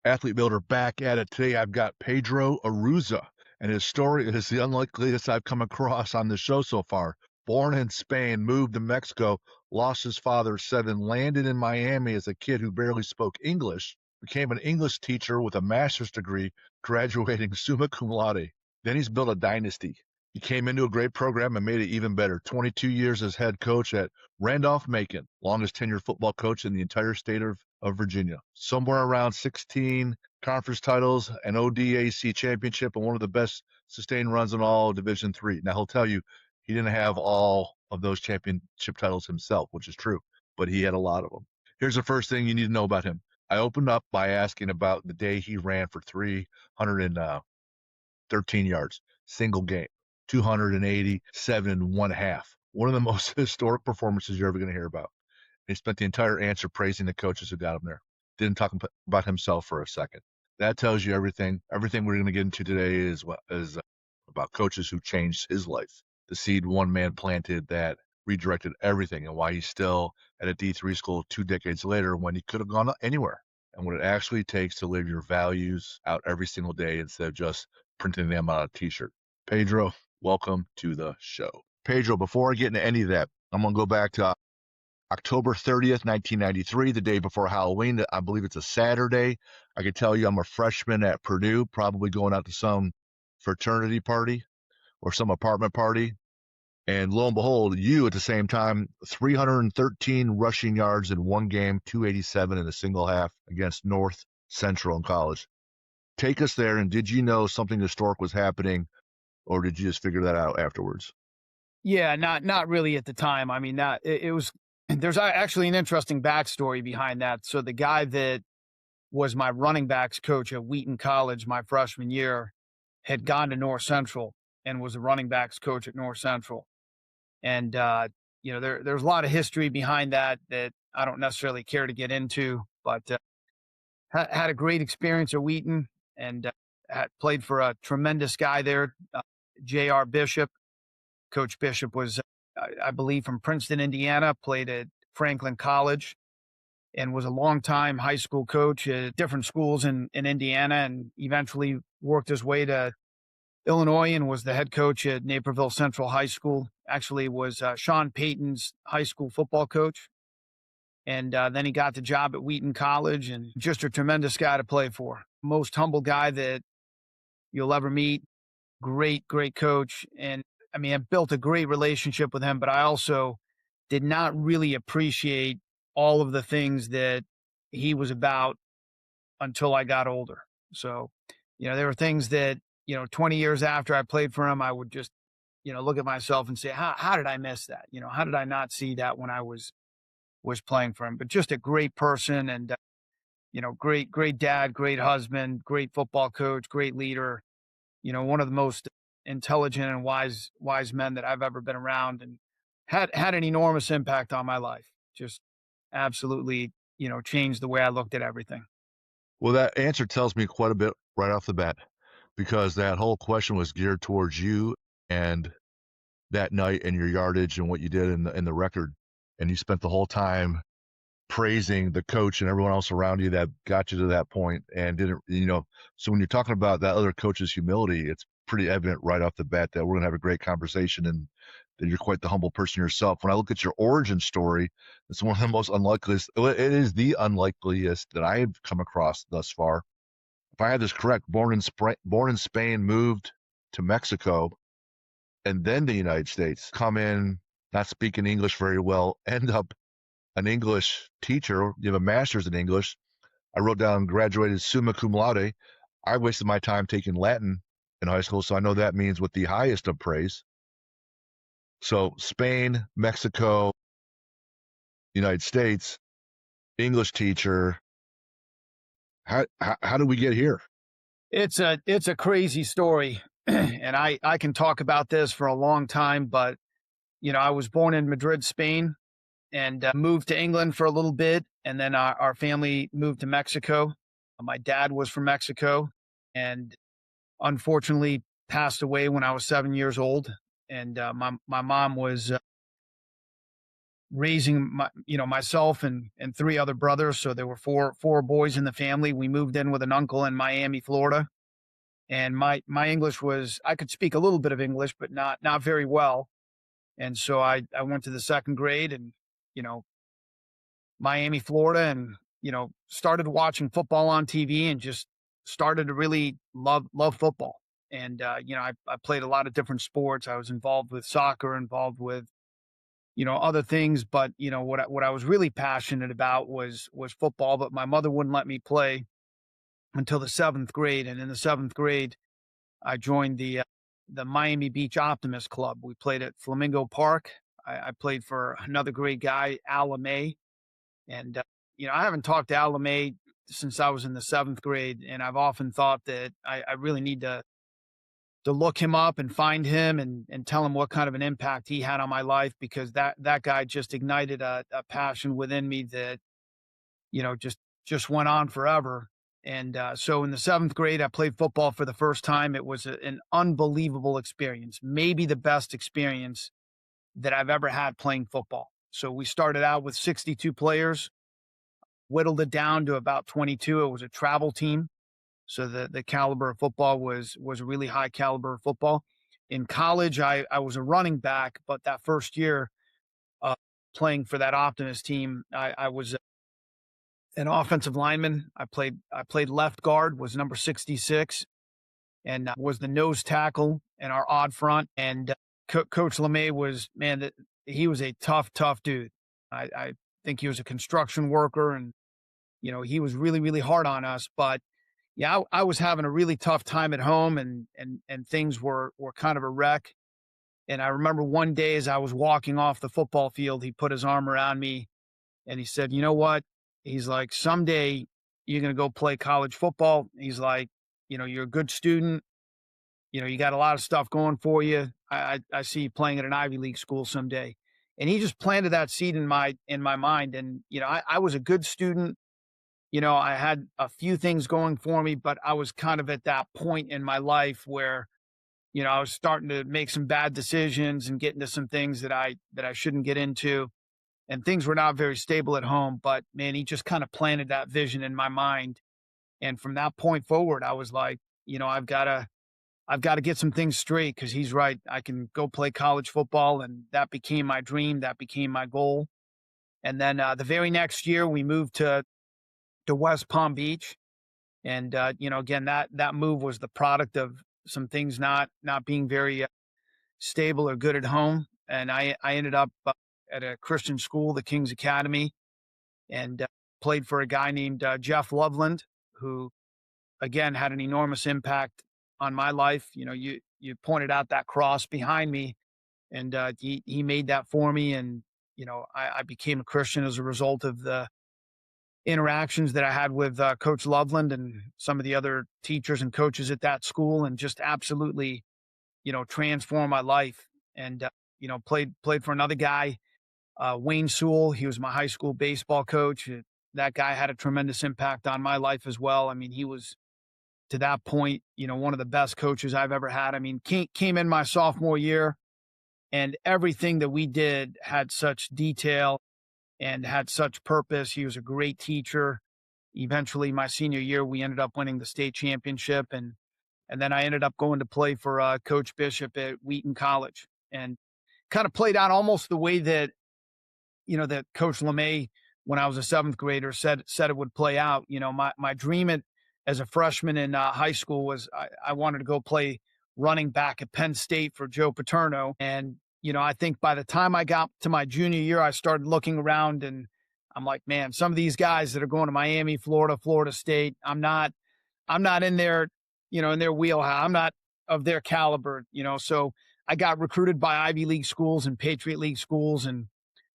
Athlete Builder back at it today. I've got Pedro Arruza, and his story is the unlikeliest I've come across on the show so far. Born in Spain, moved to Mexico, lost his father at 7, landed in Miami as a kid who barely spoke English, became an English teacher with a master's degree, graduating summa cum laude. Then he's built a dynasty. He came into a great program and made it even better. 22 years as head coach at Randolph-Macon, longest tenured football coach in the entire state of Virginia. Somewhere around 16 conference titles, an ODAC championship, and one of the best sustained runs in all Division III. Now, he'll tell you he didn't have all of those championship titles himself, which is true, but he had a lot of them. Here's the first thing you need to know about him. I opened up by asking about the day he ran for 313 yards, single game, 287 and one half. One of the most historic performances you're ever going to hear about. He spent the entire answer praising the coaches who got him there. Didn't talk about himself for a second. That tells you everything. Everything we're going to get into today is about coaches who changed his life. The seed one man planted that redirected everything, and why he's still at a D3 school 2 decades later when he could have gone anywhere, and what it actually takes to live your values out every single day instead of just printing them on a t-shirt. Pedro, welcome to the show. Pedro, before I get into any of that, I'm going to go back to October 30th, 1993, the day before Halloween. I believe it's a Saturday. I can tell you I'm a freshman at Purdue, probably going out to some fraternity party or some apartment party. And lo and behold, you at the same time, 313 rushing yards in one game, 287 in a single half against North Central in college. Take us there, and did you know something historic was happening, or did you just figure that out afterwards? Yeah, not really at the time. I mean, it was. There's actually an interesting backstory behind that. So the guy that was my running backs coach at Wheaton College my freshman year had gone to North Central and was a running backs coach at North Central. And there's a lot of history behind that I don't necessarily care to get into, but had a great experience at Wheaton, and had played for a tremendous guy there, J.R. Bishop. Coach Bishop was, I believe, from Princeton, Indiana, played at Franklin College, and was a longtime high school coach at different schools in Indiana, and eventually worked his way to Illinois and was the head coach at Naperville Central High School. Actually was Sean Payton's high school football coach. And then he got the job at Wheaton College, and just a tremendous guy to play for. Most humble guy that you'll ever meet. Great, great coach. And I mean, I built a great relationship with him, but I also did not really appreciate all of the things that he was about until I got older. So, there were things that, 20 years after I played for him, I would just, look at myself and say, how did I miss that? How did I not see that when I was playing for him? But just a great person, and, great dad, great husband, great football coach, great leader, one of the most intelligent and wise men that I've ever been around, and had an enormous impact on my life. Just absolutely, changed the way I looked at everything. Well, that answer tells me quite a bit right off the bat, because that whole question was geared towards you and that night and your yardage and what you did in the record. And you spent the whole time praising the coach and everyone else around you that got you to that point, and didn't, so when you're talking about that other coach's humility, it's pretty evident right off the bat that we're going to have a great conversation, and that you're quite the humble person yourself. When I look at your origin story, it's one of the most unlikeliest. It is the unlikeliest that I've come across thus far. If I had this correct, born in Spain, moved to Mexico, and then the United States, come in, not speaking English very well, end up an English teacher, you have a master's in English. I wrote down graduated summa cum laude. I wasted my time taking Latin in high school, so I know that means with the highest of praise. So Spain, Mexico, United States, English teacher. How do we get here? It's a crazy story. And I can talk about this for a long time, but, I was born in Madrid, Spain, and moved to England for a little bit. And then our family moved to Mexico. My dad was from Mexico, and unfortunately passed away when I was 7 years old. And my mom was raising myself and three other brothers. So there were four boys in the family. We moved in with an uncle in Miami, Florida. And my English was, I could speak a little bit of English, but not very well. And so I went to the second grade and, you know, Miami, Florida, and, started watching football on TV and just started to really love football. And, I played a lot of different sports. I was involved with soccer, involved with, other things. But, what I was really passionate about was football. But my mother wouldn't let me play until the seventh grade. And in the seventh grade, I joined the Miami Beach Optimist Club. We played at Flamingo Park. I played for another great guy, Al LeMay. And, I haven't talked to Al LeMay since I was in the seventh grade. And I've often thought that I really need to look him up and find him and tell him what kind of an impact he had on my life, because that guy just ignited a passion within me that, just went on forever. And so in the seventh grade, I played football for the first time. It was an unbelievable experience, maybe the best experience that I've ever had playing football. So we started out with 62 players, whittled it down to about 22. It was a travel team. So the caliber of football was a really high caliber of football. In college, I was a running back, but that first year uh, playing for that Optimist team, I was an offensive lineman. I played left guard, was number 66, and was the nose tackle and our odd front. And Coach LeMay was, man, that he was a tough dude. I think he was a construction worker, and he was really really hard on us. But yeah, I was having a really tough time at home, and things were kind of a wreck. And I remember one day as I was walking off the football field, he put his arm around me and he said, "You know what?" He's like, "Someday you're going to go play college football." He's like, "You're a good student. You got a lot of stuff going for you. I see you playing at an Ivy League school someday." And he just planted that seed in my mind. And, I was a good student. I had a few things going for me, but I was kind of at that point in my life where, I was starting to make some bad decisions and get into some things that I shouldn't get into. And things were not very stable at home. But man, he just kind of planted that vision in my mind. And from that point forward, I was like, I've got to get some things straight, because he's right. I can go play college football. And that became my dream. That became my goal. And then the very next year, we moved to West Palm Beach. And, again, that move was the product of some things not being very stable or good at home. And I ended up at a Christian school, the King's Academy, and played for a guy named Jeff Loveland, who, again, had an enormous impact on my life. You pointed out that cross behind me, and he made that for me. And, I became a Christian as a result of the interactions that I had with Coach Loveland and some of the other teachers and coaches at that school, and just absolutely, transformed my life. And, played for another guy, Wayne Sewell. He was my high school baseball coach. That guy had a tremendous impact on my life as well. I mean, he was, to that point, one of the best coaches I've ever had. I mean, came in my sophomore year, and everything that we did had such detail and had such purpose. He was a great teacher. Eventually, my senior year, we ended up winning the state championship, and then I ended up going to play for Coach Bishop at Wheaton College, and kind of played out almost the way that that Coach LeMay, when I was a seventh grader, said it would play out. My dream as a freshman in high school was I wanted to go play running back at Penn State for Joe Paterno. And, I think by the time I got to my junior year, I started looking around, and I'm like, man, some of these guys that are going to Miami, Florida, Florida State, I'm not in their, in their wheelhouse. I'm not of their caliber, so I got recruited by Ivy League schools and Patriot League schools and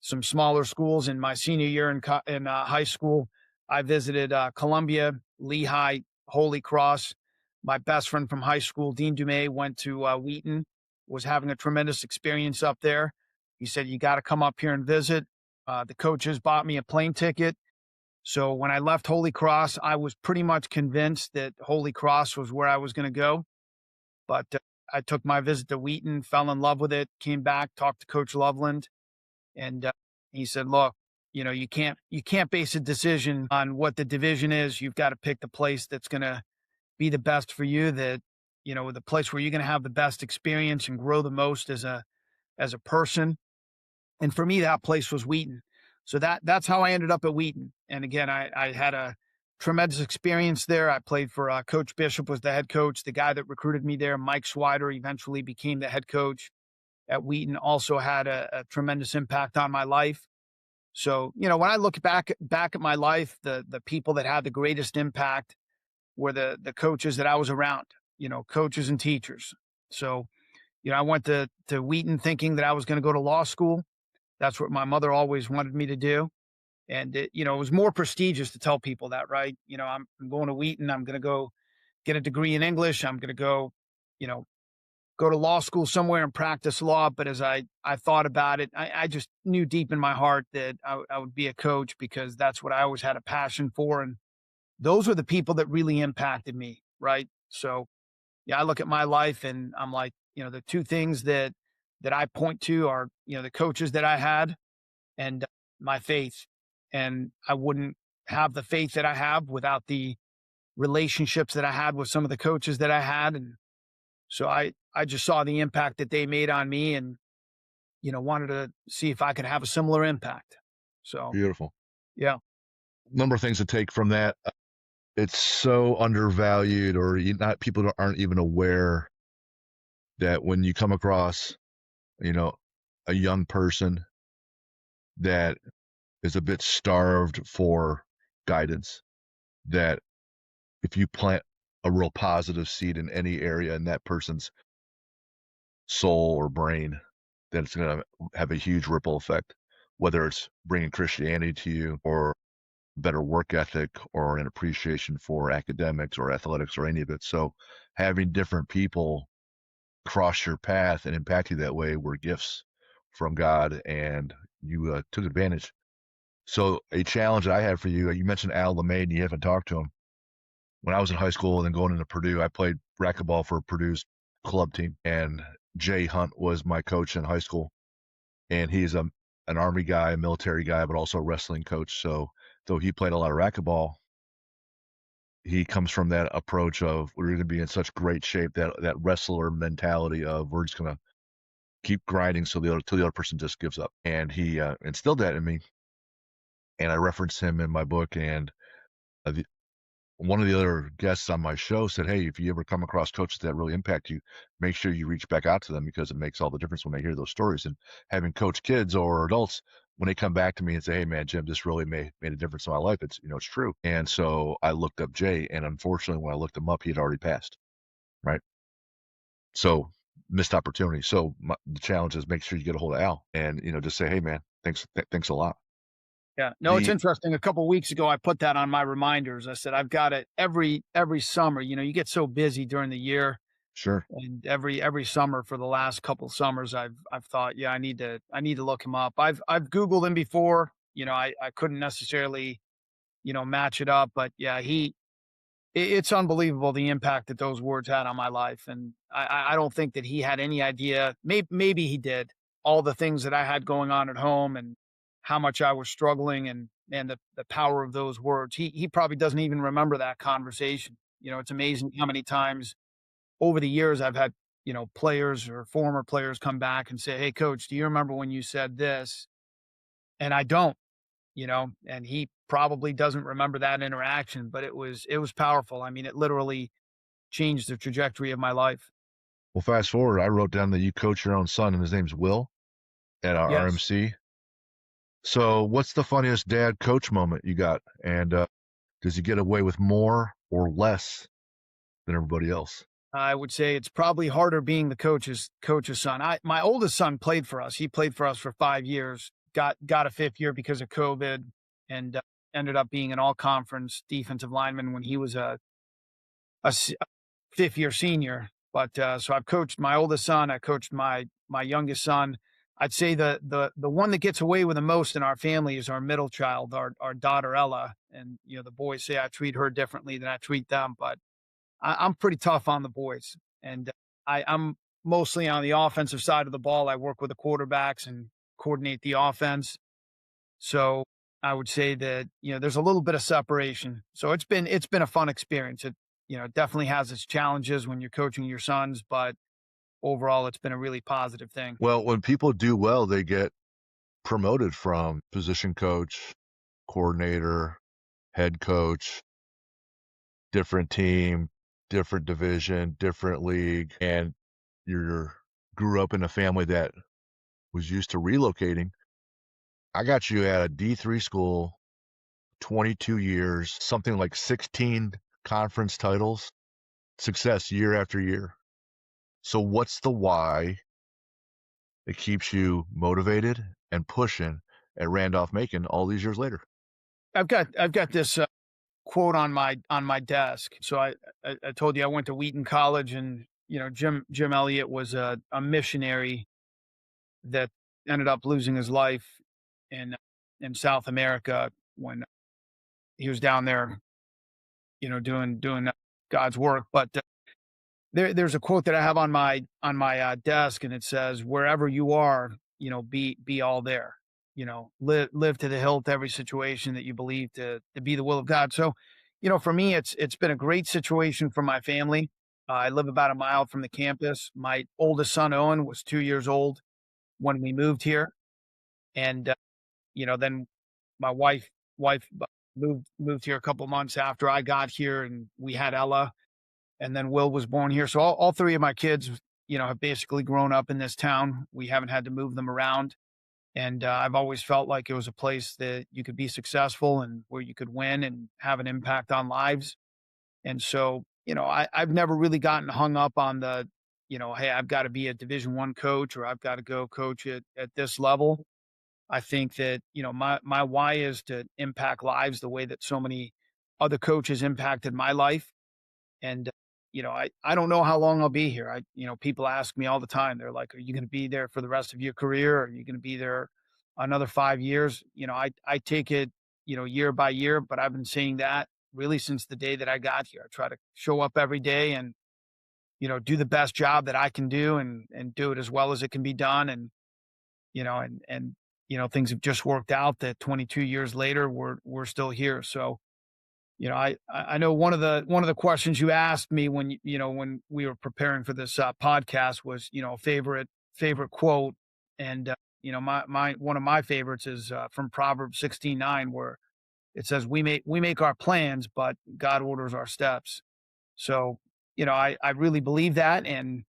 some smaller schools. In my senior year in high school, I visited Columbia, Lehigh, Holy Cross. My best friend from high school, Dean Dumais, went to Wheaton, was having a tremendous experience up there. He said, "You got to come up here and visit." The coaches bought me a plane ticket. So when I left Holy Cross, I was pretty much convinced that Holy Cross was where I was going to go. But I took my visit to Wheaton, fell in love with it, came back, talked to Coach Loveland, and He said, "Look, you can't base a decision on what the division is. You've got to pick the place that's going to be the best for you. The place where you're going to have the best experience and grow the most as a person." And for me, that place was Wheaton. So that's how I ended up at Wheaton. And again, I had a tremendous experience there. I played for Coach Bishop was the head coach. The guy that recruited me there, Mike Swider, eventually became the head coach at Wheaton. Also had a tremendous impact on my life. So when I look back at my life, the people that had the greatest impact were the coaches that I was around. Coaches and teachers. So I went to Wheaton thinking that I was going to go to law school. That's what my mother always wanted me to do. And it was more prestigious to tell people that, right? I'm going to Wheaton. I'm going to go get a degree in English. I'm going to you know, go to law school somewhere and practice law. But as I thought about it, I just knew deep in my heart that I would be a coach because that's what I always had a passion for. And those were the people that really impacted me, right? So yeah, I look at my life and I'm like, the two things that I point to are, the coaches that I had and my faith. And I wouldn't have the faith that I have without the relationships that I had with some of the coaches that I had. And so I just saw the impact that they made on me and, wanted to see if I could have a similar impact. So, Beautiful. yeah. Number of things to take from that. It's so undervalued, or not people aren't even aware that when you come across, you know, a young person that is a bit starved for guidance, that if you plant a real positive seed in any area in that person's soul or brain, that it's going to have a huge ripple effect, whether it's bringing Christianity to you or better work ethic or an appreciation for academics or athletics or any of it. So having different people cross your path and impact you that way were gifts from God, and you took advantage. So a challenge that I have for you, you mentioned Al LeMay, you haven't talked to him. When I was in high school and then going into Purdue, I played racquetball for Purdue's club team, and Jay Hunt was my coach in high school. And he's an Army guy, a military guy, but also a wrestling coach. So though he played a lot of racquetball, he comes from that approach of we're going to be in such great shape, that wrestler mentality of we're just going to keep grinding till the other person just gives up. And he instilled that in me. And I reference him in my book. And one of the other guests on my show said, "Hey, if you ever come across coaches that really impact you, make sure you reach back out to them because it makes all the difference when they hear those stories." And having coached kids or adults, when they come back to me and say, "Hey, man, Jim, this really made a difference in my life," it's true. And so I looked up Jay, and unfortunately, when I looked him up, he had already passed. Right. So missed opportunity. So the challenge is make sure you get a hold of Al and just say, "Hey, man, thanks a lot." Yeah. No, it's The interesting. A couple of weeks ago, I put that on my reminders. I said, I've got it every summer. You get so busy during the year. Sure. And every summer for the last couple summers, I've thought, yeah, I need to look him up. I've Googled him before. I couldn't necessarily, match it up, but yeah, it's unbelievable the impact that those words had on my life. And I don't think that he had any idea. Maybe he did all the things that I had going on at home and how much I was struggling and the power of those words. He probably doesn't even remember that conversation. It's amazing how many times over the years I've had, players or former players come back and say, "Hey coach, do you remember when you said this?" And I don't, and he probably doesn't remember that interaction, but it was powerful. I mean, it literally changed the trajectory of my life. Well, fast forward, I wrote down that you coach your own son, and his name's Will at our Yes. RMC. So, what's the funniest dad coach moment you got? And does he get away with more or less than everybody else? I would say it's probably harder being the coach's son. My oldest son played for us. He played for us for 5 years. Got a fifth year because of COVID, and ended up being an all conference defensive lineman when he was a fifth year senior. But so I've coached my oldest son. I coached my youngest son. I'd say the one that gets away with the most in our family is our middle child, our daughter Ella. And the boys say I treat her differently than I treat them, but I'm pretty tough on the boys, and I'm mostly on the offensive side of the ball. I work with the quarterbacks and coordinate the offense. So I would say that, there's a little bit of separation. So it's been a fun experience. It, definitely has its challenges when you're coaching your sons, but overall it's been a really positive thing. Well, when people do well, they get promoted from position coach, coordinator, head coach, different team, different division, different league, and you grew up in a family that was used to relocating. I got you at a D3 school, 22 years, something like 16 conference titles, success year after year. So what's the why that keeps you motivated and pushing at Randolph-Macon all these years later? I've got this quote on my desk. So I told you I went to Wheaton College, and Jim Elliott was a missionary that ended up losing his life in in South America when he was down there, doing God's work. But there's a quote that I have on my desk, and it says, "Wherever you are, be all there. Live to the hilt every situation that you believe to be the will of God." So, for me, it's been a great situation for my family. I live about a mile from the campus. My oldest son Owen was 2 years old when we moved here, and then my wife moved here a couple months after I got here, and we had Ella, and then Will was born here. So all three of my kids, have basically grown up in this town. We haven't had to move them around. And I've always felt like it was a place that you could be successful and where you could win and have an impact on lives. And so, I've never really gotten hung up on the, hey, I've got to be a Division I coach, or I've got to go coach at this level. I think that, my why is to impact lives the way that so many other coaches impacted my life. And, I don't know how long I'll be here. People ask me all the time. They're like, "Are you going to be there for the rest of your career? Are you going to be there another 5 years?" I take it, year by year, but I've been saying that really since the day that I got here. I try to show up every day and, do the best job that I can do, and do it as well as it can be done. And, things have just worked out that 22 years later, we're still here. So, I know one of the questions you asked me when when we were preparing for this podcast was, favorite quote. And my one of my favorites is from Proverbs 16:9, where it says, "We make our plans, but God orders our steps." So, I really believe that. And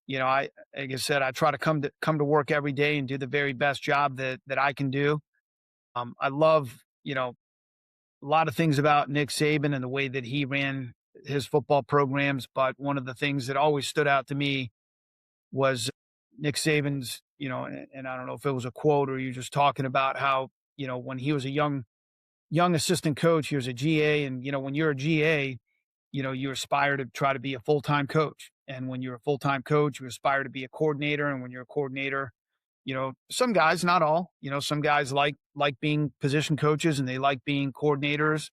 I, like I said, I try to come to work every day and do the very best job that I can do. I love, a lot of things about Nick Saban and the way that he ran his football programs, but one of the things that always stood out to me was Nick Saban's, and I don't know if it was a quote or you're just talking about how, when he was a young assistant coach, he was a GA, and when you're a GA, you aspire to try to be a full-time coach. And when you're a full-time coach, you aspire to be a coordinator, and when you're a coordinator, some guys, not all, some guys like being position coaches and they like being coordinators.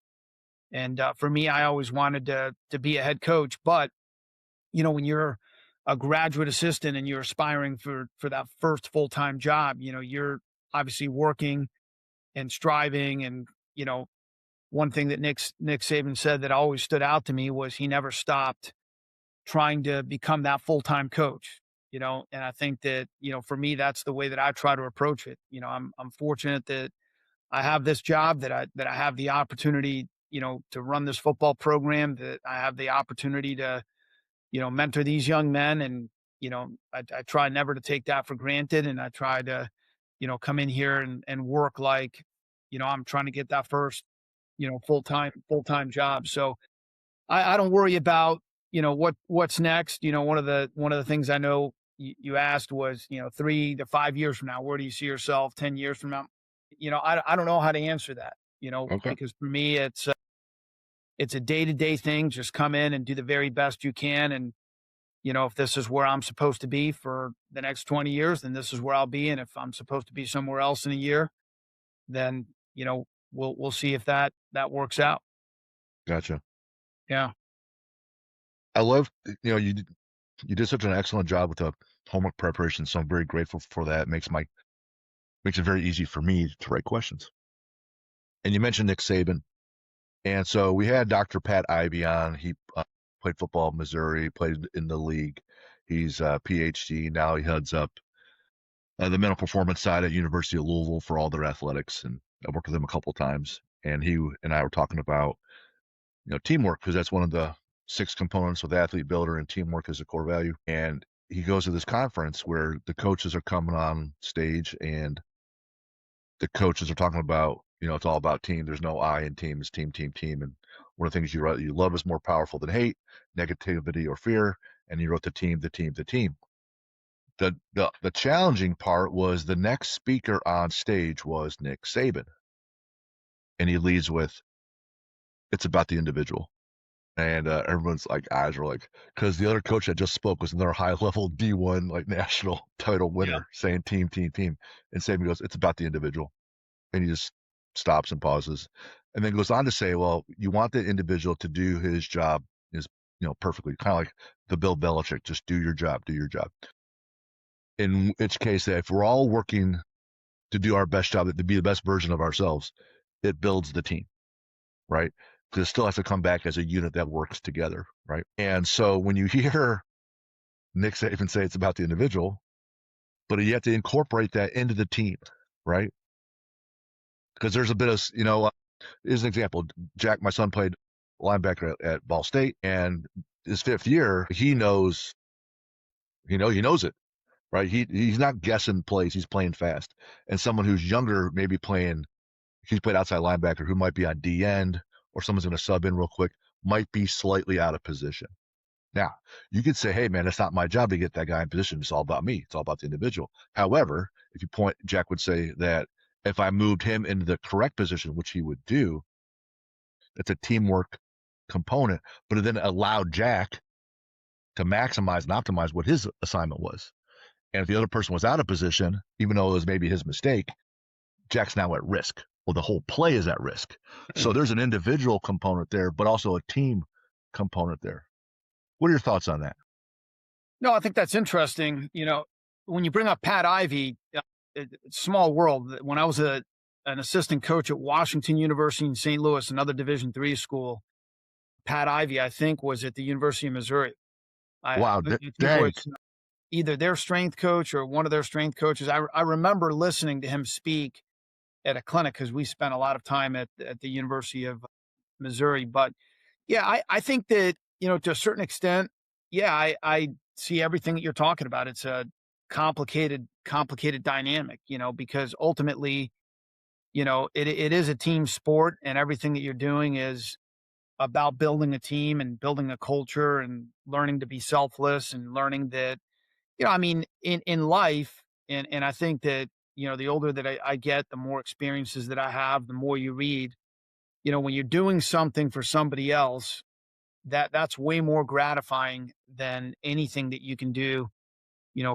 And for me, I always wanted to be a head coach. But when you're a graduate assistant and you're aspiring for that first full time job, you're obviously working and striving. And one thing that Nick Saban said that always stood out to me was he never stopped trying to become that full time coach. And I think that for me, that's the way that I try to approach it. I'm fortunate that I have this job, that I have the opportunity, to run this football program, that I have the opportunity to, mentor these young men. And, I try never to take that for granted. And I try to, come in here and work like, I'm trying to get that first, full-time job. So I don't worry about, what's next. One of the things I know you asked was, 3 to 5 years from now, where do you see yourself 10 years from now? I don't know how to answer that, Okay. because for me, it's a day-to-day thing. Just come in and do the very best you can. And, if this is where I'm supposed to be for the next 20 years, then this is where I'll be. And if I'm supposed to be somewhere else in a year, then, we'll see if that works out. Gotcha. Yeah. I love, you did such an excellent job with the homework preparation. So I'm very grateful for that. It makes my Makes it very easy for me to write questions. And you mentioned Nick Saban. And so we had Dr. Pat Ivy on. He played football in Missouri, played in the league. He's a PhD. Now he heads up the mental performance side at University of Louisville for all their athletics. And I worked with him a couple of times. And he and I were talking about, teamwork, because that's one of the 6 components with Athlete Builder, and teamwork is a core value. And he goes to this conference where the coaches are coming on stage, and the coaches are talking about, it's all about team. There's no I in team. It's team, team, team. And one of the things you wrote, you love is more powerful than hate, negativity, or fear. And you wrote the team, the team, the team. The challenging part was the next speaker on stage was Nick Saban. And he leads with, it's about the individual. And everyone's like, eyes were like, because the other coach that just spoke was another high-level D1, like national title winner, saying team, team, team. And Saban goes, it's about the individual. And he just stops and pauses, and then goes on to say, well, you want the individual to do his job perfectly, kind of like the Bill Belichick, just do your job. In which case, if we're all working to do our best job, to be the best version of ourselves, it builds the team, right? Because it still has to come back as a unit that works together, right? And so when you hear Nick Saban say it's about the individual, but you have to incorporate that into the team, right? Because there's a bit of, here's an example. Jack, my son, played linebacker at Ball State, and his 5th year, he knows it, right? He's not guessing plays. He's playing fast. And someone who's younger, maybe he's played outside linebacker, who might be on D end, or someone's going to sub in real quick, might be slightly out of position. Now, you could say, hey, man, it's not my job to get that guy in position. It's all about me. It's all about the individual. However, Jack would say that if I moved him into the correct position, which he would do, it's a teamwork component, but it then allowed Jack to maximize and optimize what his assignment was. And if the other person was out of position, even though it was maybe his mistake, Jack's now at risk. Well, the whole play is at risk. So there's an individual component there, but also a team component there. What are your thoughts on that? No, I think that's interesting. When you bring up Pat Ivy, small world. When I was an assistant coach at Washington University in St. Louis, another Division III school, Pat Ivy, I think, was at the University of Missouri. Wow, I think was either their strength coach or one of their strength coaches. I remember listening to him speak at a clinic, because we spent a lot of time at the University of Missouri. But yeah, I think that, to a certain extent, yeah, I see everything that you're talking about. It's a complicated dynamic, because ultimately, it is a team sport, and everything that you're doing is about building a team and building a culture and learning to be selfless, and learning that, in life, and I think that, the older that I get, the more experiences that I have, the more you read, when you're doing something for somebody else, that's way more gratifying than anything that you can do,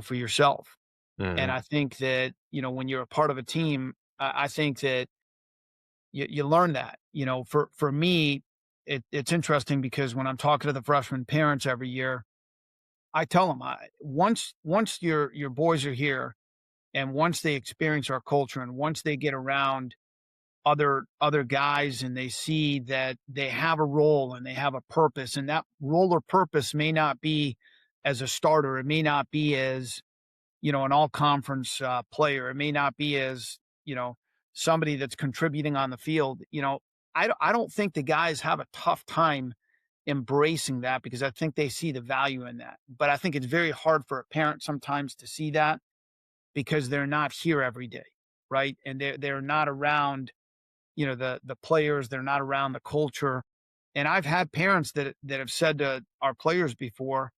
for yourself. And I think that, when you're a part of a team, I think that you learn that. For me, it's interesting, because when I'm talking to the freshman parents every year, I tell them, once your boys are here, and once they experience our culture, and once they get around other guys, and they see that they have a role and they have a purpose, and that role or purpose may not be as a starter, it may not be as, an all conference player, it may not be as, somebody that's contributing on the field. I don't think the guys have a tough time embracing that, because I think they see the value in that. But I think it's very hard for a parent sometimes to see that, because they're not here every day, right? And they're not around, the players, they're not around the culture. And I've had parents that have said to our players before,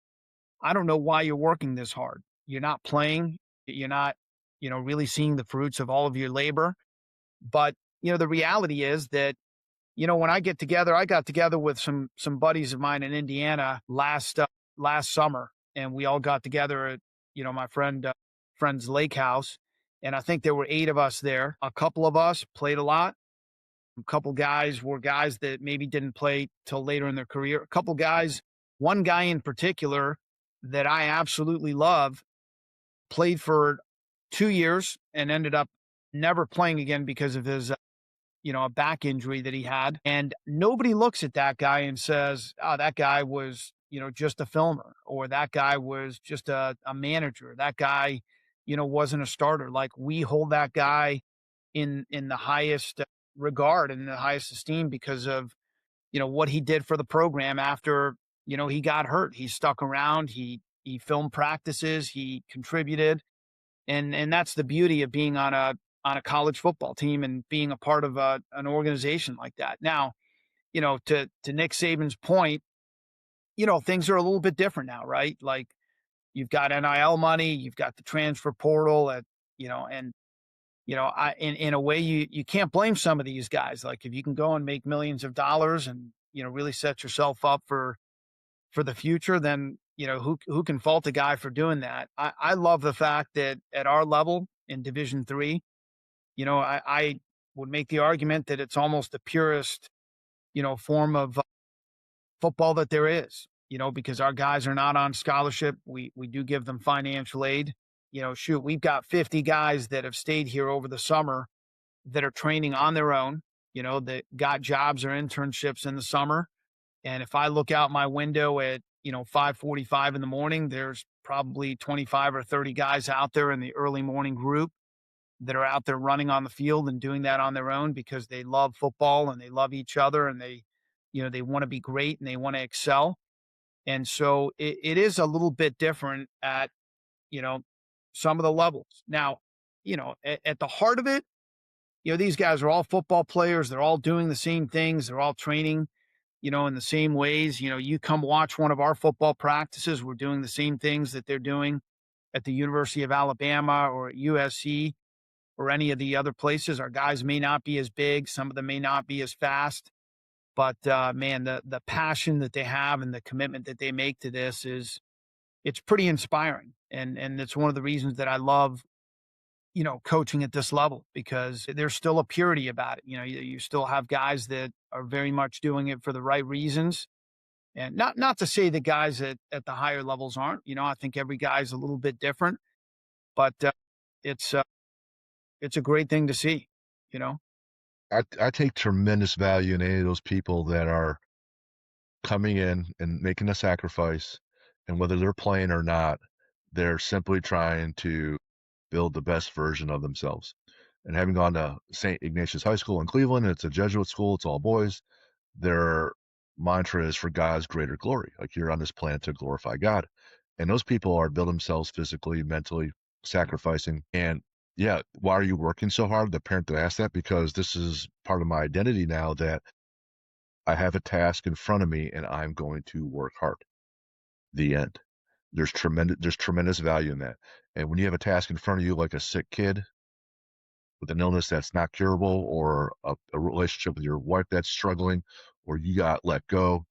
I don't know why you're working this hard. You're not playing, you're not, really seeing the fruits of all of your labor. But, the reality is that, when I got together with some buddies of mine in Indiana last summer, and we all got together at, my friend's lake house. And I think there were 8 of us there. A couple of us played a lot. A couple guys were guys that maybe didn't play till later in their career. A couple guys, one guy in particular that I absolutely love, played for 2 years and ended up never playing again because of his, a back injury that he had. And nobody looks at that guy and says, oh, that guy was, just a filmer, or that guy was just a manager. That guy, wasn't a starter. Like, we hold that guy in the highest regard and the highest esteem because of, what he did for the program after, he got hurt. He stuck around. He filmed practices. He contributed, and that's the beauty of being on a college football team and being a part of an organization like that. Now, to Nick Saban's point, things are a little bit different now, right? Like, you've got NIL money, you've got the transfer portal, and I in a way you can't blame some of these guys. Like, if you can go and make millions of dollars and really set yourself up for the future, then who can fault a guy for doing that? I love the fact that at our level in Division III, I would make the argument that it's almost the purest form of football that there is. Because our guys are not on scholarship. We do give them financial aid. Shoot, we've got 50 guys that have stayed here over the summer that are training on their own, that got jobs or internships in the summer. And if I look out my window at, 5:45 in the morning, there's probably 25 or 30 guys out there in the early morning group that are out there running on the field and doing that on their own because they love football and they love each other, and they want to be great and they want to excel. And so it is a little bit different at, you know, some of the levels. Now, at the heart of it, these guys are all football players. They're all doing the same things. They're all training, in the same ways. You come watch one of our football practices. We're doing the same things that they're doing at the University of Alabama or at USC or any of the other places. Our guys may not be as big. Some of them may not be as fast. But man, the passion that they have and the commitment that they make to this it's pretty inspiring. And it's one of the reasons that I love, coaching at this level, because there's still a purity about it. You still have guys that are very much doing it for the right reasons. And not to say the guys at the higher levels aren't. I think every guy's a little bit different, but it's uh, it's a great thing to see. You know, I take tremendous value in any of those people that are coming in and making a sacrifice, and whether they're playing or not, they're simply trying to build the best version of themselves. And having gone to St. Ignatius High School in Cleveland, it's a Jesuit school, it's all boys. Their mantra is for God's greater glory. Like, you're on this planet to glorify God. And those people are building themselves physically, mentally, sacrificing. And yeah, why are you working so hard? The parent that asked that, because this is part of my identity now, that I have a task in front of me and I'm going to work hard. The end. There's tremendous value in that. And when you have a task in front of you, like a sick kid with an illness that's not curable, or a relationship with your wife that's struggling, or you got let go,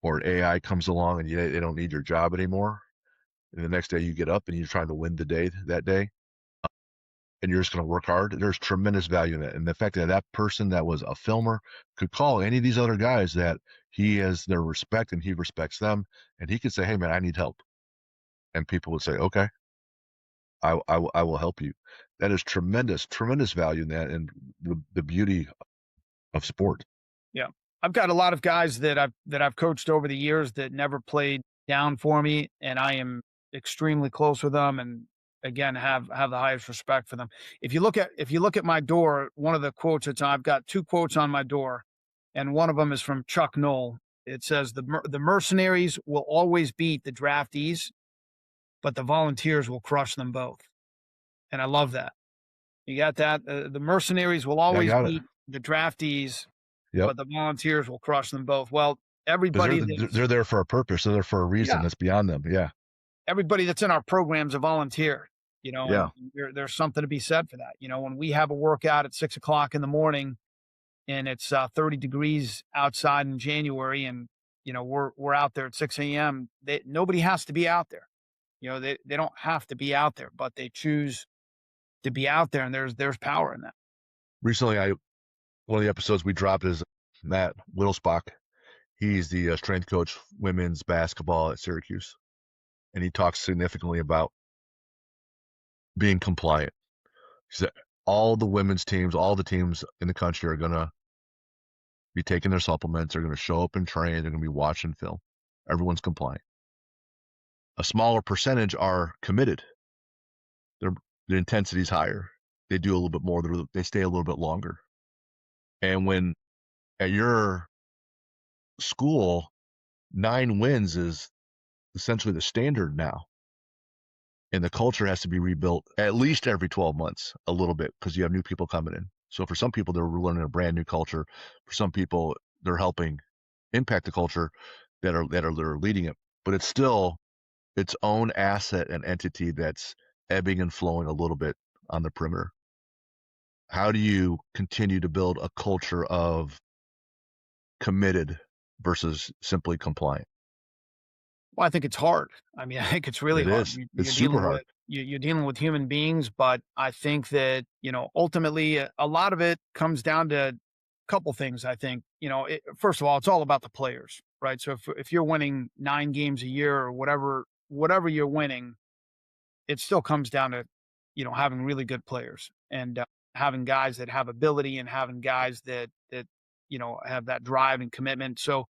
or an AI comes along and they don't need your job anymore, and the next day you get up and you're trying to win the day that day, and you're just going to work hard, there's tremendous value in that. And the fact that that person that was a filmer could call any of these other guys that he has their respect and he respects them, and he could say, hey man, I need help. And people would say, okay, I will help you. That is tremendous value in that, and the beauty of sport. yeah. I've got a lot of guys that I've coached over the years that never played down for me, and I am extremely close with them, and again have the highest respect for them. If you look at my door, one of the quotes I've got two quotes on my door, and one of them is from Chuck Noll. It says the mercenaries will always beat the draftees, but the volunteers will crush them both. And I love that. You got that? The mercenaries will Yeah, I always got it. beat the draftees, Yep. but the volunteers will crush them both. Well, Because everybody that's they're there for a purpose. They're there for a reason yeah, that's beyond them. Yeah. everybody that's in our program's a volunteer, Yeah. and there's something to be said for that. When we have a workout at 6 o'clock in the morning and it's 30 degrees outside in January, and we're out there at 6 a.m. Nobody has to be out there. They don't have to be out there, but they choose to be out there, and there's power in that. Recently, one of the episodes we dropped is Matt Whittlesbach. He's the strength coach women's basketball at Syracuse, and he talks significantly about being compliant. He said all the women's teams, all the teams in the country are going to be taking their supplements. They're going to show up and train. They're going to be watching film. Everyone's compliant. A smaller percentage are committed. The intensity is higher. They do a little bit more. They stay a little bit longer. And when at your school, 9 wins is essentially the standard now. And the culture has to be rebuilt at least every 12 months a little bit because you have new people coming in. So for some people, they're learning a brand new culture. For some people, they're helping impact the culture that are leading it. But it's still its own asset and entity that's ebbing and flowing a little bit on the perimeter. How do you continue to build a culture of committed versus simply compliant? Well, I think it's hard. I mean, I think it's really It hard. is. You, It's you're super dealing hard. with you're dealing with human beings, but I think that ultimately a lot of it comes down to a couple things. I think first of all, it's all about the players, right? So if you're winning 9 games a year or whatever you're winning, it still comes down to having really good players and having guys that have ability and having guys that have that drive and commitment. So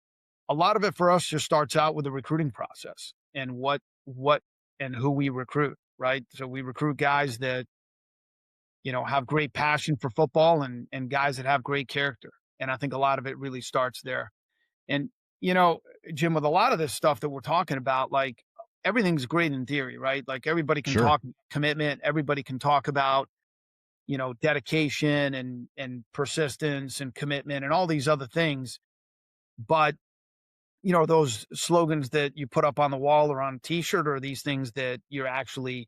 a lot of it for us just starts out with the recruiting process and what and who we recruit, right? So we recruit guys that have great passion for football and guys that have great character. And I think a lot of it really starts there. And you know, Jim, with a lot of this stuff that we're talking about, like everything's great in theory, right? Like everybody can Sure. talk commitment, everybody can talk about dedication and persistence and commitment and all these other things. But those slogans that you put up on the wall or on a t-shirt are these things that you're actually,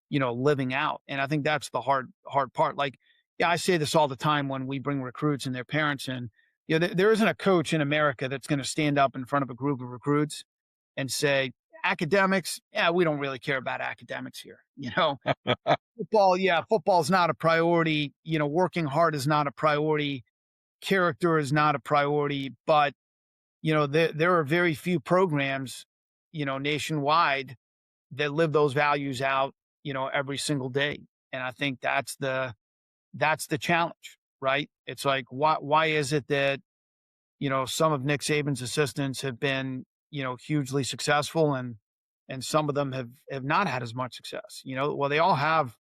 living out. And I think that's the hard part. Like, yeah, I say this all the time when we bring recruits and their parents in. There isn't a coach in America that's going to stand up in front of a group of recruits and say, academics, yeah, we don't really care about academics here. Football, yeah, football's not a priority. Working hard is not a priority. Character is not a priority. But there are very few programs, nationwide that live those values out, every single day. And I think that's the challenge, right? It's like, why is it that, some of Nick Saban's assistants have been, hugely successful and some of them have not had as much success, well, they all have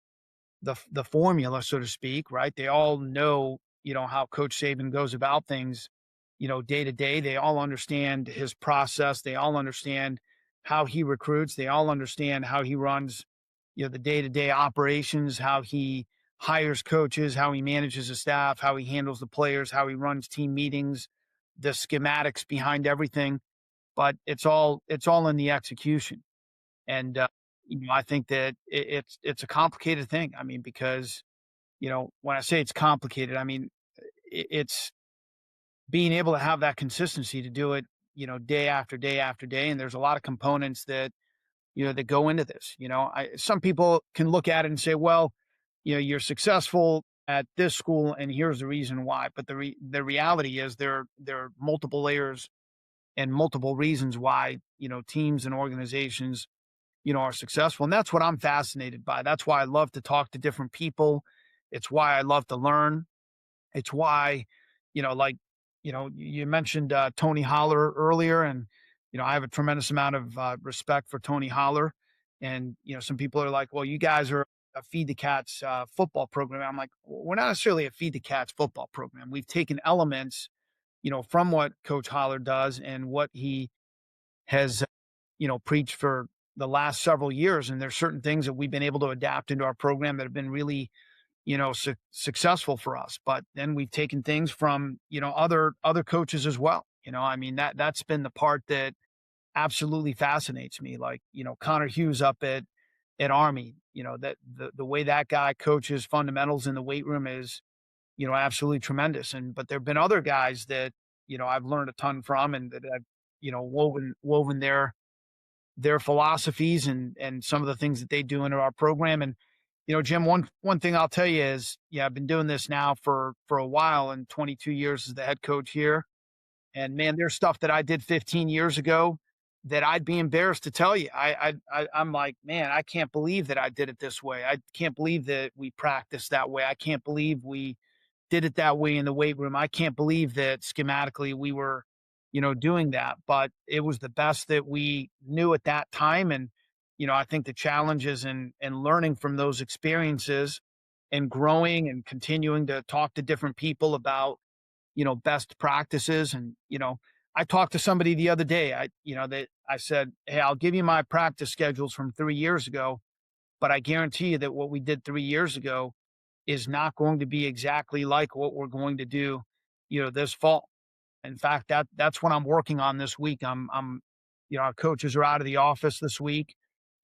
the formula, so to speak, right? They all know, how Coach Saban goes about things, day to day. They all understand his process. They all understand how he recruits. They all understand how he runs, the day to day operations, how he hires coaches, how he manages his staff, how he handles the players, how he runs team meetings, the schematics behind everything. But it's all in the execution. And I think that it's a complicated thing. I mean, because when I say it's complicated, I mean it's being able to have that consistency to do it, day after day after day. And there's a lot of components that that go into this. Some people can look at it and say, well, you're successful at this school, and here's the reason why. But the reality is there are multiple layers and multiple reasons why teams and organizations are successful. And that's what I'm fascinated by. That's why I love to talk to different people. It's why I love to learn. It's why, like, you mentioned Tony Holler earlier, and, I have a tremendous amount of respect for Tony Holler. And, some people are like, well, you guys are a Feed the Cats football program. I'm like, we're not necessarily a Feed the Cats football program. We've taken elements, from what Coach Holler does and what he has preached for the last several years. And there's certain things that we've been able to adapt into our program that have been really, successful for us. But then we've taken things from, other coaches as well. I mean, that's been the part that absolutely fascinates me. Like, Connor Hughes up at Army, that the way that guy coaches fundamentals in the weight room is, absolutely tremendous. But there've been other guys that, I've learned a ton from and that I've, woven their philosophies and some of the things that they do into our program. And, Jim, one thing I'll tell you is, yeah, I've been doing this now for a while and 22 years as the head coach here. And man, there's stuff that I did 15 years ago that I'd be embarrassed to tell you. I'm like, man, I can't believe that I did it this way. I can't believe that we practiced that way. I can't believe we did it that way in the weight room. I can't believe that schematically we were, doing that. But it was the best that we knew at that time. And, I think the challenges and learning from those experiences and growing and continuing to talk to different people about, best practices. And, I talked to somebody the other day. That I said, hey, I'll give you my practice schedules from 3 years ago, but I guarantee you that what we did 3 years ago is not going to be exactly like what we're going to do, this fall. In fact, that's what I'm working on this week. Our coaches are out of the office this week,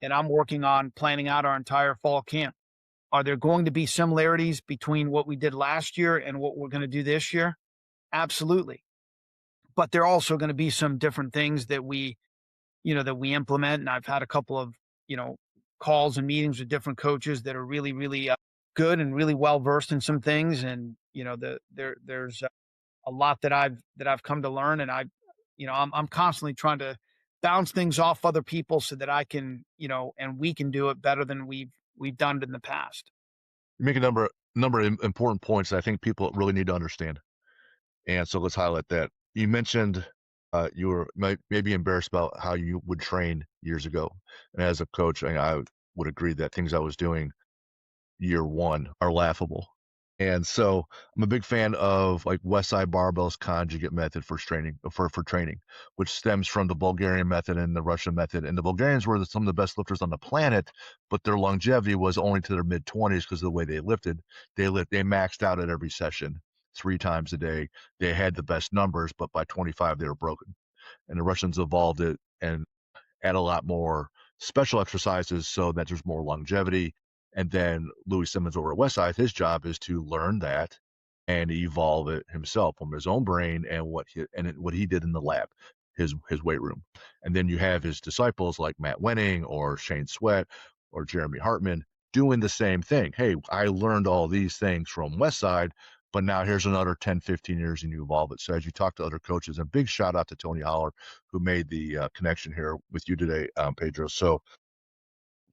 and I'm working on planning out our entire fall camp. Are there going to be similarities between what we did last year and what we're going to do this year? Absolutely. But there are also going to be some different things that we implement. And I've had a couple of, calls and meetings with different coaches that are really, really good and really well versed in some things. And, there's a lot that I've come to learn. And I'm constantly trying to bounce things off other people so that I can, and we can do it better than we've done it in the past. You make a number of important points that I think people really need to understand. And so let's highlight that. You mentioned you were maybe embarrassed about how you would train years ago. And as a coach, I would agree that things I was doing year one are laughable. And so I'm a big fan of like West Side Barbell's conjugate method for training, which stems from the Bulgarian method and the Russian method. And the Bulgarians were some of the best lifters on the planet, but their longevity was only to their mid 20s because of the way they lifted. They maxed out at every session 3 times a day. They had the best numbers, but by 25 they were broken. And the Russians evolved it and add a lot more special exercises so that there's more longevity. And then Louis Simmons over at Westside, his job is to learn that and evolve it himself from his own brain and what he did in the lab, his weight room. And then you have his disciples like Matt Wenning or Shane Sweat or Jeremy Hartman doing the same thing. Hey, I learned all these things from Westside, but now here's another 10, 15 years and you evolve it. So as you talk to other coaches, and big shout out to Tony Holler, who made the connection here with you today, Pedro. So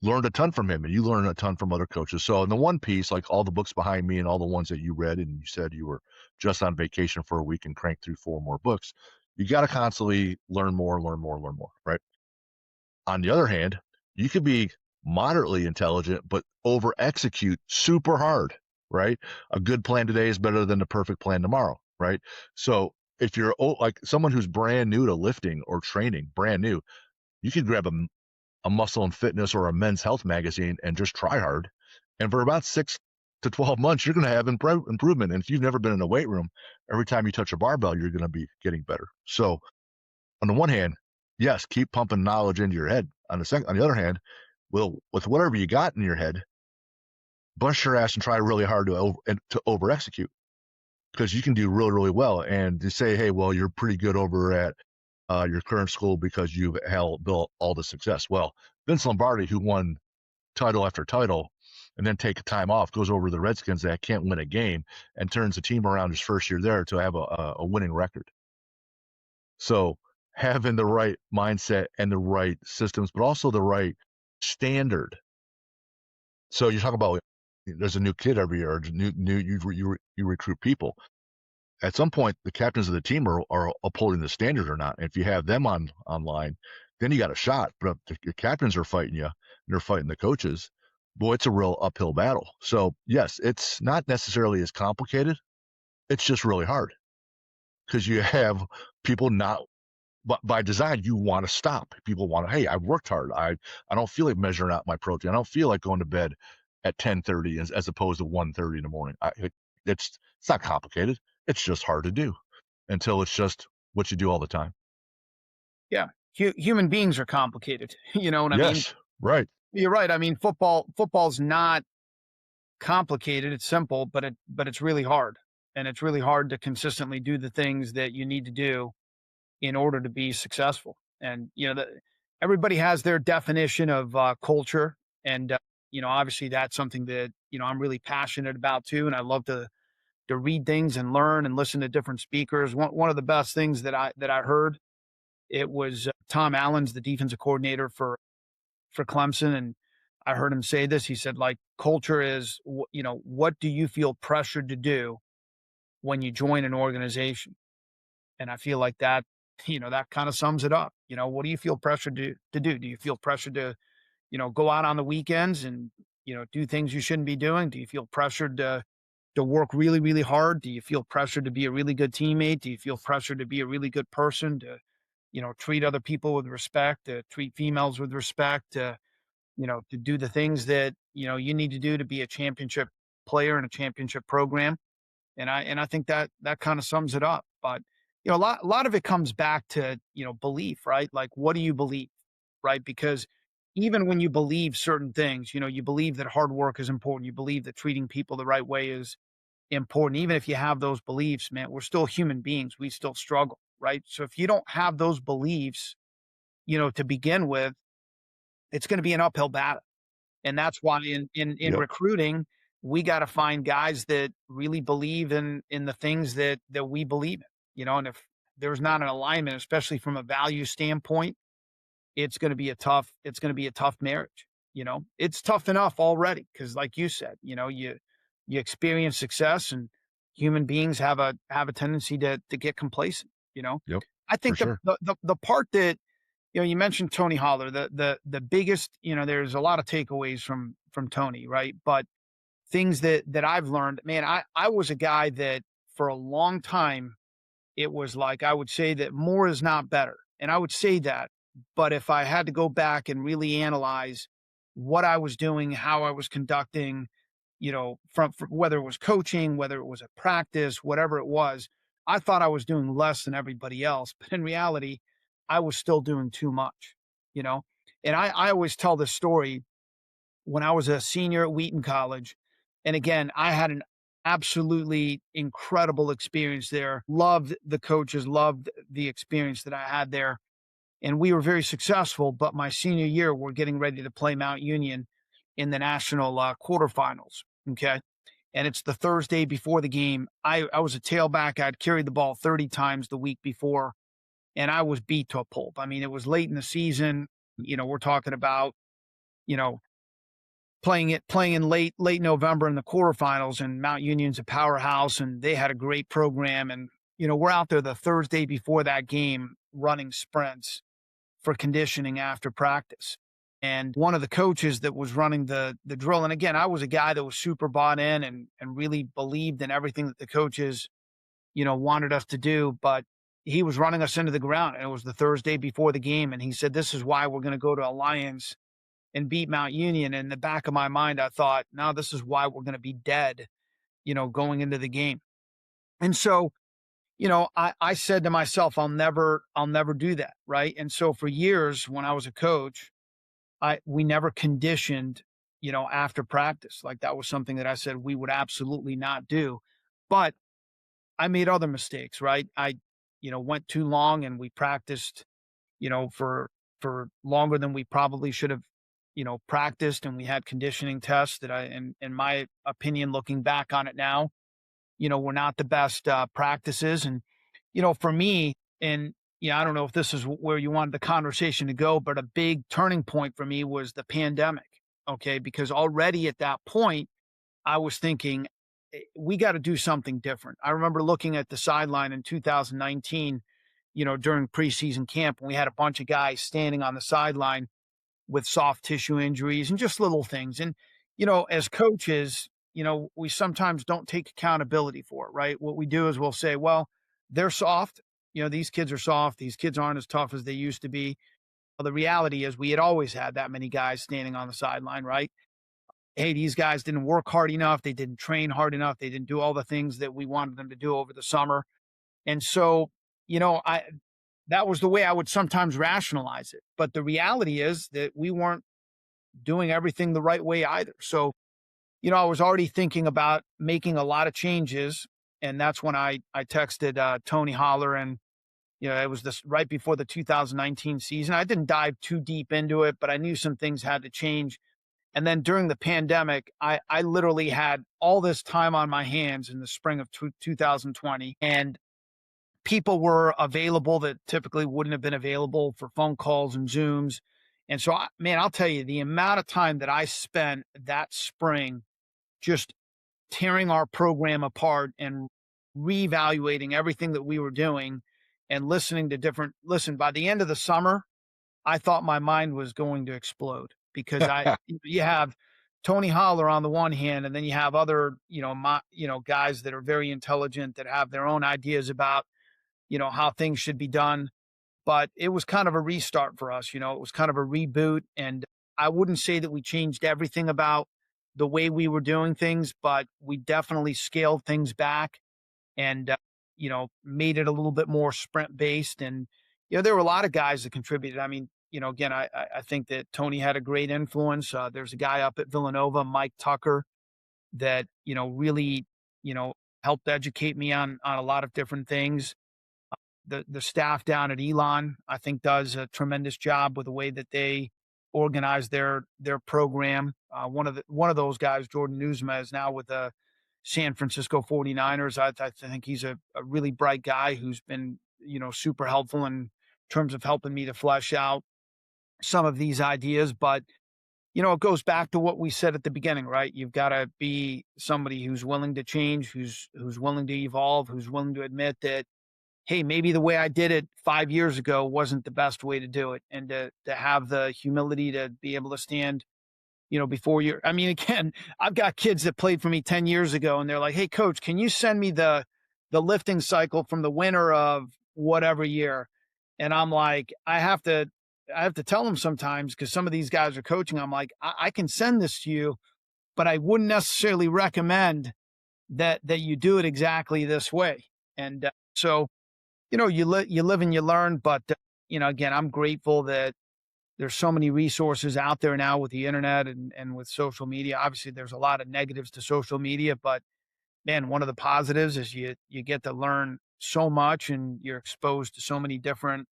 learned a ton from him, and you learned a ton from other coaches. So in the one piece, like all the books behind me and all the ones that you read, and you said you were just on vacation for a week and cranked through 4 more books, you got to constantly learn more, right? On the other hand, you could be moderately intelligent, but over execute super hard, right? A good plan today is better than the perfect plan tomorrow, right? So if you're like someone who's brand new to lifting or training, brand new, you could grab a muscle and fitness or a men's health magazine and just try hard. And for about 6 to 12 months, you're going to have improvement. And if you've never been in a weight room, every time you touch a barbell, you're going to be getting better. So on the one hand, yes, keep pumping knowledge into your head. On the other hand, with whatever you got in your head, bust your ass and try really hard to over execute, because you can do really, really well. And to say, hey, well, you're pretty good over at your current school because you've built all the success. Well, Vince Lombardi, who won title after title and then take a time off, goes over to the Redskins that can't win a game and turns the team around his first year there to have a winning record. So having the right mindset and the right systems, but also the right standard. So you talk about there's a new kid every year, you recruit people. At some point, the captains of the team are upholding the standard or not. And if you have them online, then you got a shot. But if your captains are fighting you and they're fighting the coaches, boy, it's a real uphill battle. So yes, it's not necessarily as complicated. It's just really hard because you have people not. But by design, you want to stop. People want to, hey, I've worked hard. I don't feel like measuring out my protein. I don't feel like going to bed at 10:30 as opposed to 1:30 in the morning. It's not complicated. It's just hard to do until it's just what you do all the time. Yeah. Human beings are complicated. You know what I mean? Yes, right. You're right. I mean, football's not complicated. It's simple, but it's really hard. And it's really hard to consistently do the things that you need to do in order to be successful. And, everybody has their definition of culture. And, obviously that's something that, I'm really passionate about too. And I love to read things and learn and listen to different speakers. One of the best things that I heard It was Tom Allen's the defensive coordinator for Clemson, and I heard him say this. He said, like, culture is, what do you feel pressured to do when you join an organization? And I feel like that, that kind of sums it up. What do you feel pressured to do? Do you feel pressured to, go out on the weekends and, do things you shouldn't be doing? Do you feel pressured to work really, really hard? Do you feel pressured to be a really good teammate? Do you feel pressured to be a really good person, to, treat other people with respect, to treat females with respect, to do the things that, you need to do to be a championship player in a championship program? And I think that that kind of sums it up. But a lot of it comes back to belief, right? Like, what do you believe, right? Because even when you believe certain things, you believe that hard work is important. You believe that treating people the right way is important. Even if you have those beliefs, man, we're still human beings. We still struggle, right? So if you don't have those beliefs, to begin with, it's going to be an uphill battle. And that's why in Yep. recruiting, we gotta find guys that really believe in the things that we believe in, and if there's not an alignment, especially from a value standpoint, it's gonna be a tough marriage, It's tough enough already because, like you said, you experience success, and human beings have a tendency to get complacent, Yep. I For think sure. the part that you mentioned Tony Holler, the biggest, there's a lot of takeaways from Tony, right? But things that I've learned, man, I was a guy that for a long time, it was like I would say that more is not better. And I would say that, but if I had to go back and really analyze what I was doing, how I was conducting, from whether it was coaching, whether it was a practice, whatever it was, I thought I was doing less than everybody else. But in reality, I was still doing too much, you know? And I always tell this story when I was a senior at Wheaton College. And again, I had an absolutely incredible experience there. Loved the coaches, loved the experience that I had there. And we were very successful. But my senior year, we're getting ready to play Mount Union in the national quarterfinals. Okay. And it's the Thursday before the game. I was a tailback. I'd carried the ball 30 times the week before, and I was beat to a pulp. I mean, it was late in the season. We're talking about, you know, playing in late November in the quarterfinals, and Mount Union's a powerhouse and they had a great program. And, we're out there the Thursday before that game running sprints for conditioning after practice. And one of the coaches that was running the drill, and again, I was a guy that was super bought in and really believed in everything that the coaches, wanted us to do, but he was running us into the ground. And it was the Thursday before the game. And he said, "This is why we're going to go to Alliance and beat Mount Union." In the back of my mind, I thought, "Now this is why we're going to be dead, going into the game." And so, I said to myself, I'll never do that. Right. And so for years when I was a coach, we never conditioned, after practice. Like, that was something that I said we would absolutely not do. But I made other mistakes, right? I, went too long and we practiced, for longer than we probably should have, practiced. And we had conditioning tests that in my opinion, looking back on it now, were not the best practices. And, for me, and I don't know if this is where you wanted the conversation to go, but a big turning point for me was the pandemic. Okay. Because already at that point, I was thinking, we got to do something different. I remember looking at the sideline in 2019, during preseason camp, and we had a bunch of guys standing on the sideline with soft tissue injuries and just little things. And, as coaches, we sometimes don't take accountability for it, right? What we do is we'll say, well, they're soft. These kids are soft. These kids aren't as tough as they used to be. Well, the reality is we had always had that many guys standing on the sideline, right? Hey, these guys didn't work hard enough. They didn't train hard enough. They didn't do all the things that we wanted them to do over the summer. And so, I that was the way I would sometimes rationalize it. But the reality is that we weren't doing everything the right way either. So, I was already thinking about making a lot of changes. And that's when I texted Tony Holler, and, it was this right before the 2019 season. I didn't dive too deep into it, but I knew some things had to change. And then during the pandemic, I literally had all this time on my hands in the spring of 2020. And people were available that typically wouldn't have been available for phone calls and Zooms. And so, man, I'll tell you the amount of time that I spent that spring just tearing our program apart and reevaluating everything that we were doing and listening to listen, by the end of the summer, I thought my mind was going to explode because you have Tony Holler on the one hand, and then you have other, guys that are very intelligent that have their own ideas about, how things should be done. But it was kind of a restart for us. It was kind of a reboot. And I wouldn't say that we changed everything about the way we were doing things, but we definitely scaled things back and, made it a little bit more sprint based. And, there were a lot of guys that contributed. I mean, again, I think that Tony had a great influence. There's a guy up at Villanova, Mike Tucker, that, really, helped educate me on a lot of different things. The staff down at Elon, I think, does a tremendous job with the way that they organize their program. One of those guys, Jordan Newsma, is now with the San Francisco 49ers. I think he's a really bright guy who's been, super helpful in terms of helping me to flesh out some of these ideas. But, it goes back to what we said at the beginning, right? You've got to be somebody who's willing to change, who's willing to evolve, who's willing to admit that, hey, maybe the way I did it 5 years ago wasn't the best way to do it, and to have the humility to be able to stand, before you. I mean, again, I've got kids that played for me 10 years ago, and they're like, "Hey, coach, can you send me the lifting cycle from the winter of whatever year?" And I'm like, I have to tell them sometimes because some of these guys are coaching. I'm like, I can send this to you, but I wouldn't necessarily recommend that you do it exactly this way. And so you live and you learn, but again, I'm grateful that there's so many resources out there now with the internet and with social media. Obviously, there's a lot of negatives to social media, but man, one of the positives is you get to learn so much and you're exposed to so many different,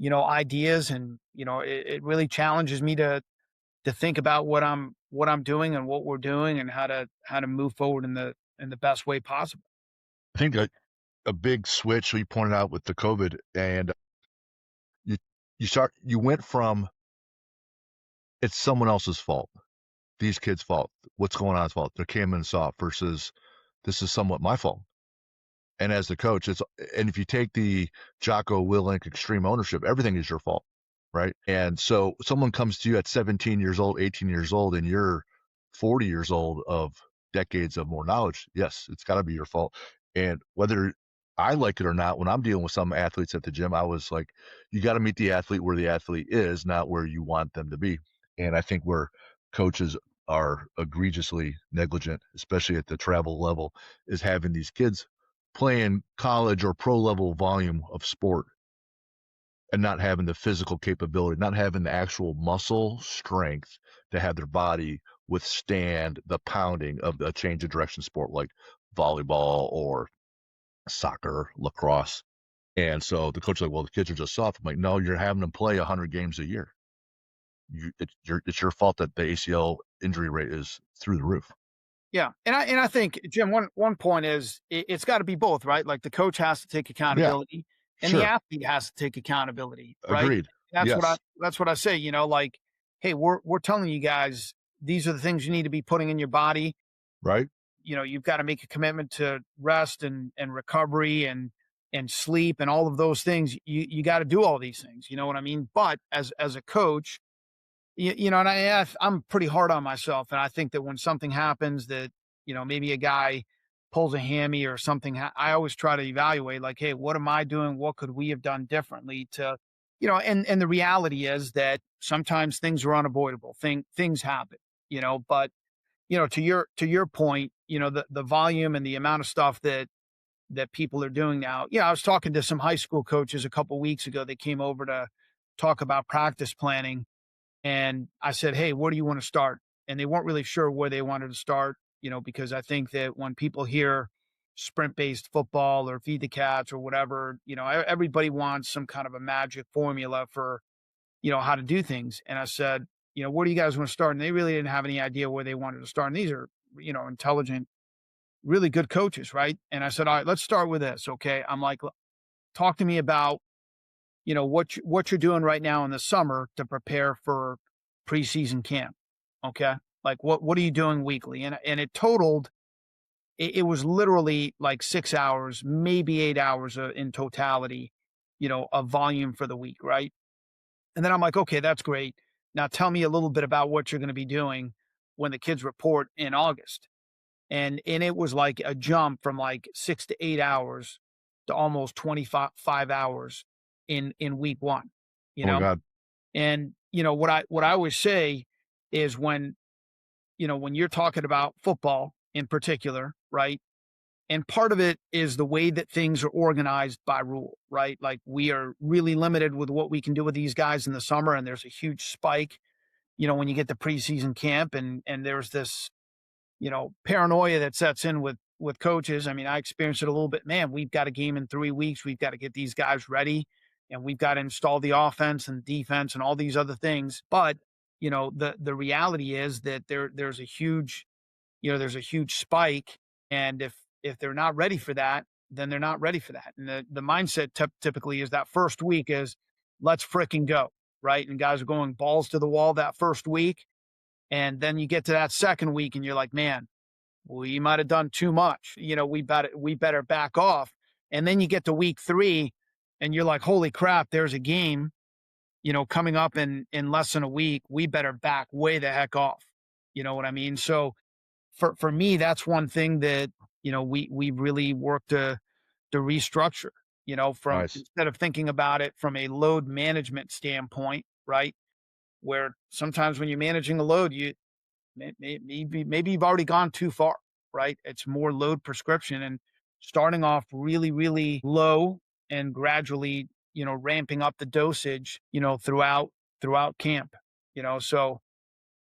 ideas. And, it really challenges me to think about what I'm doing and what we're doing and how to move forward in the best way possible. I think a big switch we pointed out with the COVID, and you you went from it's someone else's fault, these kids' fault, what's going on is fault, they came in soft versus this is somewhat my fault. And as the coach, and if you take the Jocko Willink extreme ownership, everything is your fault, right? And so someone comes to you at 17 years old, 18 years old, and you're 40 years old of decades of more knowledge. Yes, it's got to be your fault. And whether I like it or not, when I'm dealing with some athletes at the gym, I was like, you got to meet the athlete where the athlete is, not where you want them to be. And I think where coaches are egregiously negligent, especially at the travel level, is having these kids playing college or pro level volume of sport and not having the physical capability, not having the actual muscle strength to have their body withstand the pounding of the change of direction sport like volleyball or soccer, lacrosse. And so the coach is like, well, the kids are just soft. I'm like, no, you're having them play 100 games a year. It's your fault that the ACL injury rate is through the roof. Yeah, and I think, Jim, one point is it's got to be both, right? Like the coach has to take Yeah, accountability, and the sure. athlete has to take accountability, right? Agreed. That's what I Yes. that's what I say. Like, hey, we're telling you guys these are the things you need to be putting in your body. Right. You've got to make a commitment to rest and recovery and sleep and all of those things. You got to do all these things. You know what I mean? But as a coach, and I'm pretty hard on myself, and I think that when something happens that maybe a guy pulls a hammy or something, I always try to evaluate like, hey, what am I doing? What could we have done differently to, and the reality is that sometimes things are unavoidable. Things happen, but to your point, the volume and the amount of stuff that people are doing now. I was talking to some high school coaches a couple weeks ago. They came over to talk about practice planning and I said, "Hey, where do you want to start?" And they weren't really sure where they wanted to start, because I think that when people hear sprint-based football or feed the cats or whatever, everybody wants some kind of a magic formula for, how to do things. And I said, "Where do you guys want to start?" And they really didn't have any idea where they wanted to start. And these are, intelligent, really good coaches, right? And I said, "All right, let's start with this, okay?" I'm like, talk to me about, what you're doing right now in the summer to prepare for preseason camp. Okay. Like what are you doing weekly? And it totaled, it was literally like 6 hours, maybe 8 hours in totality, of volume for the week. Right. And then I'm like, okay, that's great. Now tell me a little bit about what you're going to be doing when the kids report in August. And it was like a jump from like 6 to 8 hours to almost 25 hours in week one, you Oh my know? God. And what I always say is when you're talking about football in particular, right? And part of it is the way that things are organized by rule, right? Like we are really limited with what we can do with these guys in the summer, and there's a huge spike, when you get to preseason camp, and there's this, paranoia that sets in with coaches. I mean, I experienced it a little bit. Man, we've got a game in 3 weeks. We've got to get these guys ready, and we've got to install the offense and defense and all these other things. But the reality is that there's a huge spike, and if they're not ready for that, then they're not ready for that. And the mindset typically is that first week is let's fricking go, right? And guys are going balls to the wall that first week, and then you get to that second week, and you're like, man, we might have done too much. We better back off. And then you get to week three, and you're like, holy crap, there's a game, coming up in less than a week. We better back way the heck off. You know what I mean? So for me, that's one thing that we really work to restructure. From Nice. instead of thinking about it from a load management standpoint, right? Where sometimes when you're managing a load, maybe you've already gone too far, right? It's more load prescription and starting off really, really low and gradually, ramping up the dosage, throughout camp. So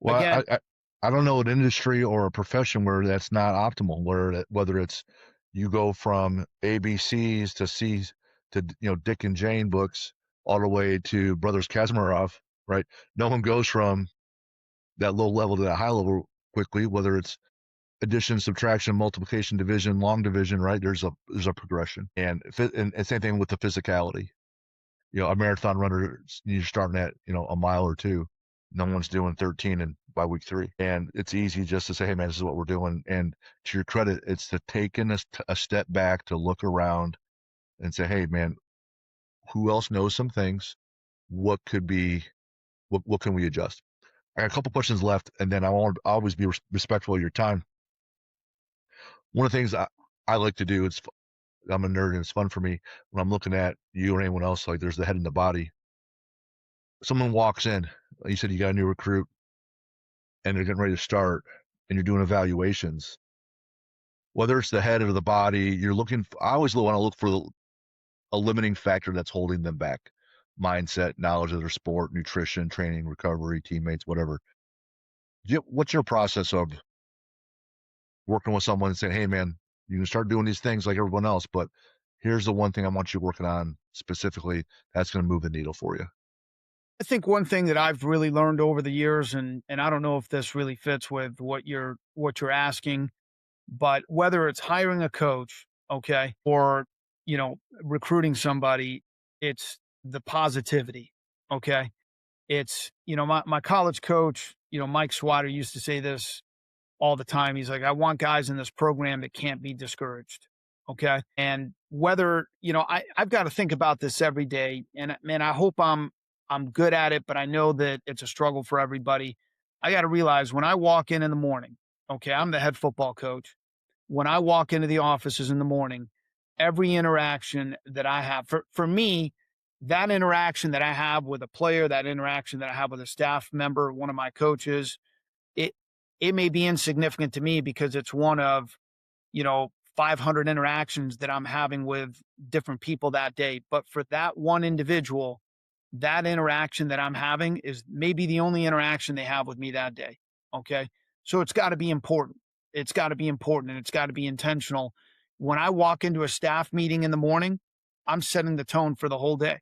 Well, again, I don't know an industry or a profession where that's not optimal, whether it's you go from ABCs to C's to, Dick and Jane books all the way to Brothers Kazamarov, right? No one goes from that low level to that high level quickly, whether it's addition, subtraction, multiplication, division, long division, right? There's a progression. And same thing with the physicality. A marathon runner, you're starting at, a mile or two. No one's doing 13 and by week 3. And it's easy just to say, hey man, this is what we're doing. And to your credit, it's to taking a step back to look around and say, hey man, who else knows some things? What can we adjust? I got a couple questions left, and then I want to always be respectful of your time. One of the things I like to do, I'm a nerd and it's fun for me when I'm looking at you or anyone else, like there's the head and the body. Someone walks in, you said you got a new recruit and they're getting ready to start and you're doing evaluations. Whether it's the head or the body, I always want to look for a limiting factor that's holding them back. Mindset, knowledge of their sport, nutrition, training, recovery, teammates, whatever. What's your process of working with someone and saying, hey man, you can start doing these things like everyone else, but here's the one thing I want you working on specifically that's going to move the needle for you? I think one thing that I've really learned over the years, and I don't know if this really fits with what you're asking, but whether it's hiring a coach, okay, or recruiting somebody, it's the positivity, okay. It's my college coach, Mike Swatter used to say this all the time. He's like, I want guys in this program that can't be discouraged. Okay. And whether, I've got to think about this every day. And man, I hope I'm good at it, but I know that it's a struggle for everybody. I got to realize when I walk in the morning, okay, I'm the head football coach. When I walk into the offices in the morning, every interaction that I have for me, that interaction that I have with a player, that interaction that I have with a staff member, one of my coaches, it it may be insignificant to me because it's one of, 500 interactions that I'm having with different people that day. But for that one individual, that interaction that I'm having is maybe the only interaction they have with me that day. Okay. So it's got to be important. It's got to be important and it's got to be intentional. When I walk into a staff meeting in the morning, I'm setting the tone for the whole day.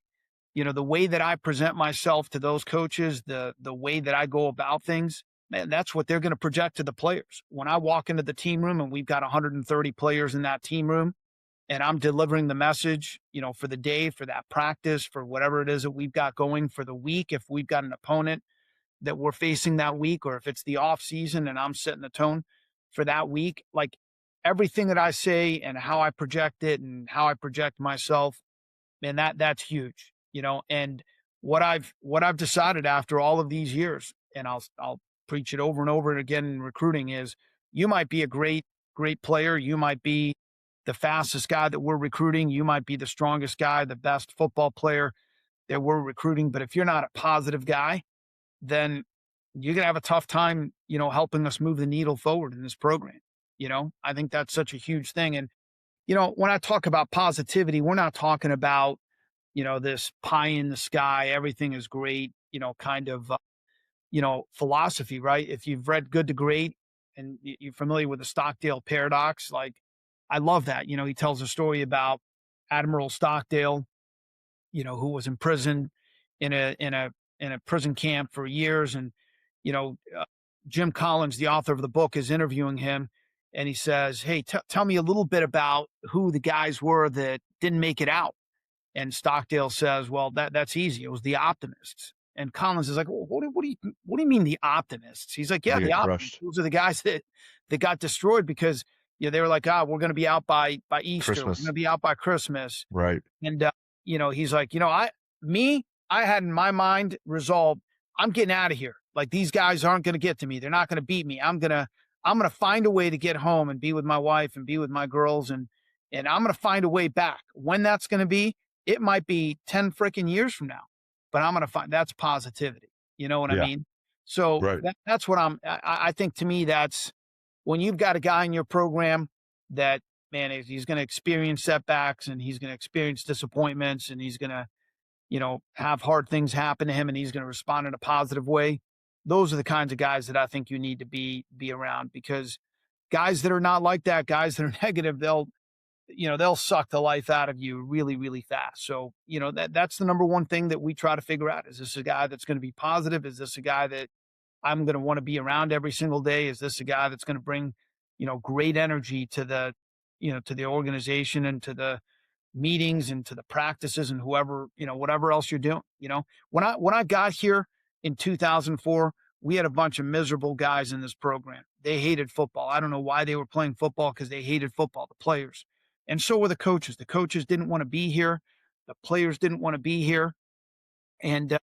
The way that I present myself to those coaches, the way that I go about things, man, that's what they're going to project to the players. When I walk into the team room and we've got 130 players in that team room, and I'm delivering the message, for the day, for that practice, for whatever it is that we've got going for the week. If we've got an opponent that we're facing that week, or if it's the off season and I'm setting the tone for that week, like everything that I say and how I project it and how I project myself, man, that's huge, and what I've decided after all of these years, and I'll preach it over and over again in recruiting is you might be a great player. You might be the fastest guy that we're recruiting. You might be the strongest guy, the best football player that we're recruiting. But if you're not a positive guy, then you're going to have a tough time, helping us move the needle forward in this program. I think that's such a huge thing. And, when I talk about positivity, we're not talking about, this pie in the sky, everything is great, kind of, philosophy, right? If you've read Good to Great and you're familiar with the Stockdale paradox, like I love that. He tells a story about Admiral Stockdale, who was in prison in a prison camp for years. And, you know, uh, Jim Collins, the author of the book, is interviewing him. And he says, "Hey, tell me a little bit about who the guys were that didn't make it out." And Stockdale says, "Well, that's easy. It was the optimists." And Collins is like, "Well, what do you mean the optimists?" He's like, "Yeah, They the get optimists. crushed. Those are the guys that got destroyed because they were like, we're going to be out by Easter. We're going Christmas. to be out by Christmas." Right. And he's like, I had in my mind resolved, I'm getting out of here. Like these guys aren't going to get to me. They're not going to beat me. I'm gonna find a way to get home and be with my wife and be with my girls, and I'm gonna find a way back. When that's going to be, it might be 10 freaking years from now, but I'm gonna find that's positivity. You know what I Yeah. mean? So Right. that's what I think to me, that's when you've got a guy in your program that, man, he's going to experience setbacks and he's going to experience disappointments and he's going to, have hard things happen to him and he's going to respond in a positive way. Those are the kinds of guys that I think you need to be around, because guys that are not like that, guys that are negative, they'll suck the life out of you really, really fast. So, that's the number one thing that we try to figure out. Is this a guy that's going to be positive? Is this a guy that I'm going to want to be around every single day? Is this a guy that's going to bring, great energy to the organization and to the meetings and to the practices and whatever else you're doing? When I got here in 2004, we had a bunch of miserable guys in this program. They hated football. I don't know why they were playing football, because they hated football, the players. And so were the coaches. The coaches didn't want to be here. The players didn't want to be here. And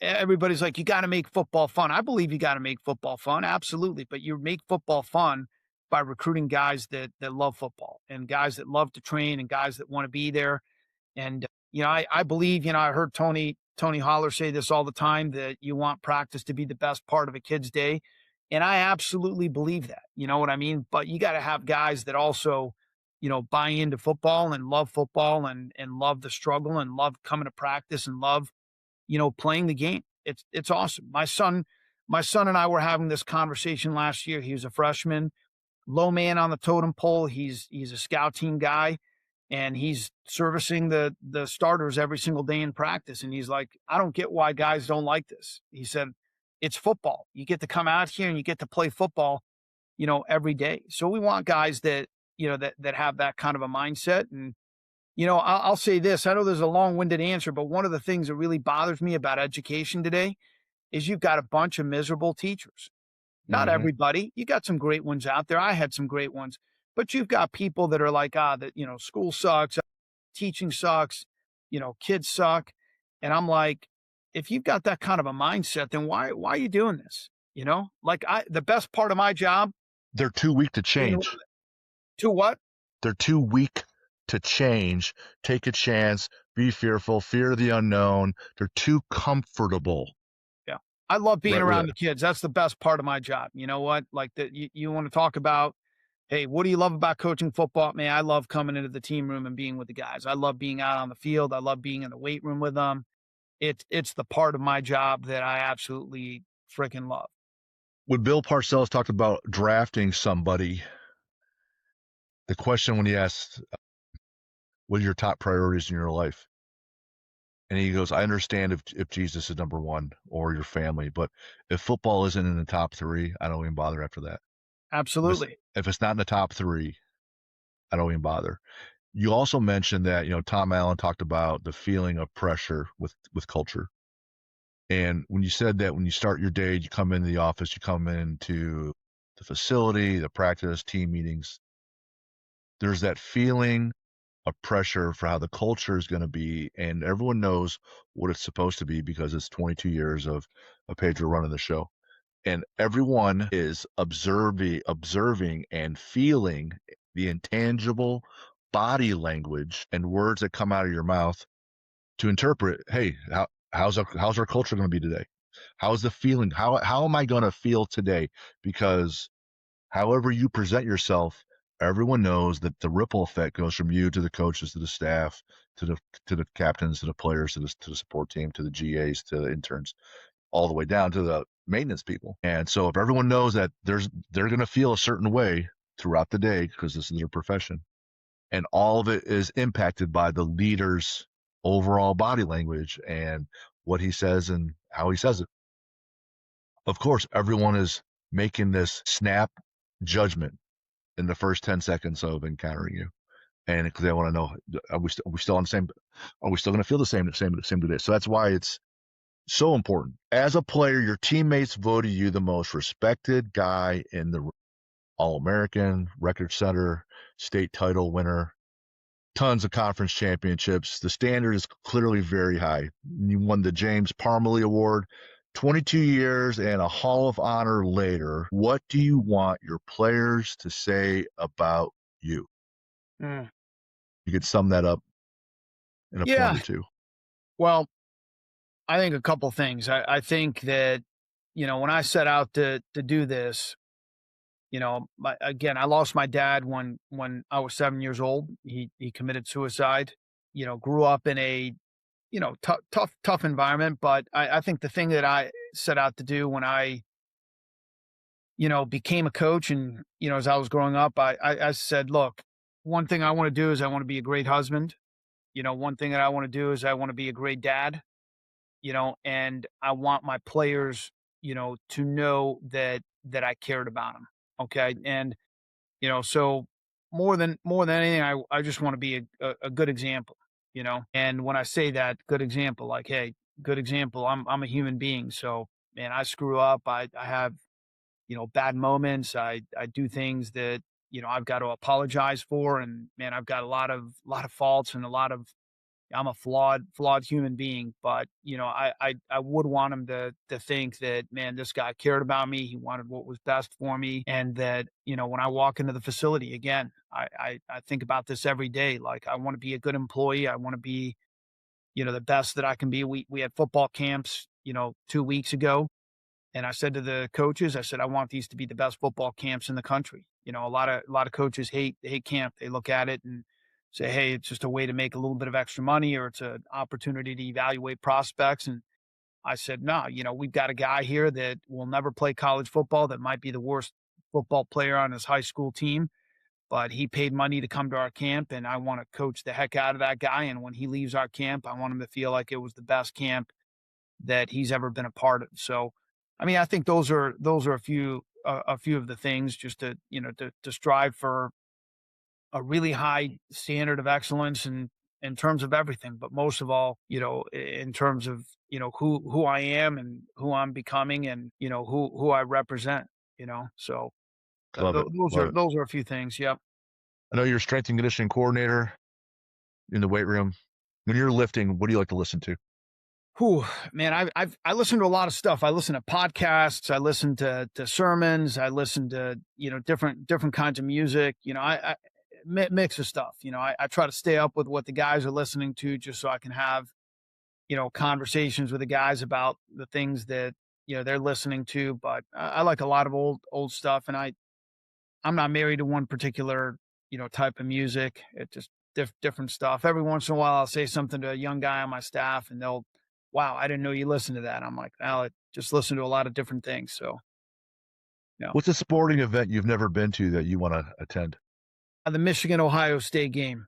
everybody's like, you got to make football fun. I believe you got to make football fun. Absolutely. But you make football fun by recruiting guys that love football and guys that love to train and guys that want to be there. And, I believe, I heard Tony Holler say this all the time, that you want practice to be the best part of a kid's day. And I absolutely believe that, you know what I mean? But you got to have guys that also, buy into football and love the struggle and love coming to practice and love, playing the game. It's awesome. My son and I were having this conversation last year. He was a freshman, low man on the totem pole. He's a scout team guy, and he's servicing the starters every single day in practice. And he's like, I don't get why guys don't like this. He said, it's football. You get to come out here and you get to play football, every day. So we want guys that, that have that kind of a mindset. And I'll say this. I know there's a long-winded answer, but one of the things that really bothers me about education today is you've got a bunch of miserable teachers. Not Hmm. everybody. You got some great ones out there. I had some great ones, but you've got people that are like, that, school sucks, teaching sucks, kids suck. And I'm like, if you've got that kind of a mindset, then why are you doing this? Like the best part of my job, They're too weak to being change. to what? They're too weak to change. Take a chance. Be fearful. Fear the unknown. They're too comfortable. Yeah. I love being Right with around it. the kids. That's the best part of my job. You know what? Like that you want to talk about, hey, what do you love about coaching football? Man, I love coming into the team room and being with the guys. I love being out on the field. I love being in the weight room with them. It's the part of my job that I absolutely freaking love. When Bill Parcells talked about drafting somebody, the question when he asked, what are your top priorities in your life? And he goes, I understand if Jesus is number one or your family, but if football isn't in the top three, I don't even bother after that. If it's, Absolutely. if it's not in the top three, I don't even bother. You also mentioned that, Tom Allen talked about the feeling of pressure with culture. And when you said that when you start your day, you come into the office, you come into the facility, the practice, team meetings, there's that feeling of pressure for how the culture is going to be. And everyone knows what it's supposed to be because it's 22 years of Pedro running the show. And everyone is observing and feeling the intangible body language and words that come out of your mouth to interpret, hey, how's our culture going to be today? How's the feeling? How am I going to feel today? Because however you present yourself, everyone knows that the ripple effect goes from you to the coaches, to the staff, to the captains, to the players, to the support team, to the GAs, to the interns, all the way down to the maintenance people. And so if everyone knows that they're going to feel a certain way throughout the day because this is their profession, and all of it is impacted by the leader's overall body language and what he says and how he says it. Of course, everyone is making this snap judgment in the first 10 seconds of encountering you. And because they want to know, are we still on the same, are we still going to feel the same today? So that's why it's so important. As a player, your teammates voted you the most respected guy in the All-American, record setter, state title winner, tons of conference championships. The standard is clearly very high. You won the James Parmalee Award 22 years and a Hall of Honor later. What do you want your players to say about you? Mm. You could sum that up in a point Yeah. or two. Well, I think a couple things. I think that, when I set out to do this, again, I lost my dad when I was 7 years old. He committed suicide. Grew up in a tough environment, but I think the thing that I set out to do when I became a coach and as I was growing up, I said, look, one thing I want to do is I want to be a great husband. One thing that I want to do is I want to be a great dad. And I want my players, to know that I cared about them. Okay. And, so more than anything, I just want to be a good example, and when I say that good example, like, hey, good example, I'm a human being. So man, I screw up. I have, bad moments. I do things that, I've got to apologize for. And man, I've got a lot of faults and I'm a flawed human being, but I would want him to think that, man, this guy cared about me. He wanted what was best for me, and that when I walk into the facility again, I think about this every day. Like, I want to be a good employee. I want to be the best that I can be. We had football camps 2 weeks ago, and I said to the coaches, I said, I want these to be the best football camps in the country. A lot of coaches hate camp. They look at it and say, hey, it's just a way to make a little bit of extra money, or it's an opportunity to evaluate prospects. And I said, no, we've got a guy here that will never play college football, that might be the worst football player on his high school team, but he paid money to come to our camp, and I want to coach the heck out of that guy. And when he leaves our camp, I want him to feel like it was the best camp that he's ever been a part of. So, I mean, I think those are a few of the things, just to strive for a really high standard of excellence in terms of everything, but most of all, in terms of who I am and who I'm becoming, and who I represent. So Love it. those Love are it. those are a few things. Yep. I know you're a strength and conditioning coordinator in the weight room. When you're lifting, what do you like to listen to? Whew, man, I listen to a lot of stuff. I listen to podcasts. I listen to sermons. I listen to different kinds of music. Mix of stuff. I try to stay up with what the guys are listening to, just so I can have conversations with the guys about the things that they're listening to. But I like a lot of old stuff, and I'm not married to one particular, type of music. It just different stuff. Every once in a while, I'll say something to a young guy on my staff, and they'll, "Wow, I didn't know you listened to that." I'm like, "Well, I just listen to a lot of different things." So, yeah. What's a sporting event you've never been to that you want to attend? The Michigan Ohio State game.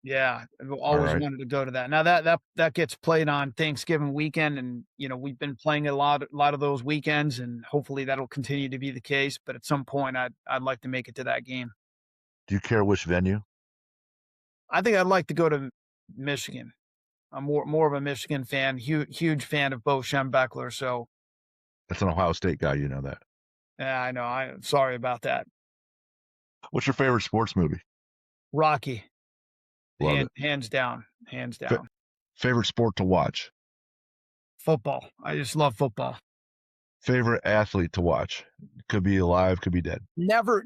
Yeah, I've All always right. wanted to go to that. Now that gets played on Thanksgiving weekend, and we've been playing a lot of those weekends, and hopefully that'll continue to be the case. But at some point, I'd like to make it to that game. Do you care which venue? I think I'd like to go to Michigan. I'm more of a Michigan fan, huge fan of Bo Schembechler. So That's an Ohio State guy, you know that. yeah, I know. I'm sorry about that. What's your favorite sports movie? Rocky, Love it. hands down, hands Fa- down. favorite sport to watch? Football. I just love football. Favorite athlete to watch? Could be alive, could be dead. Never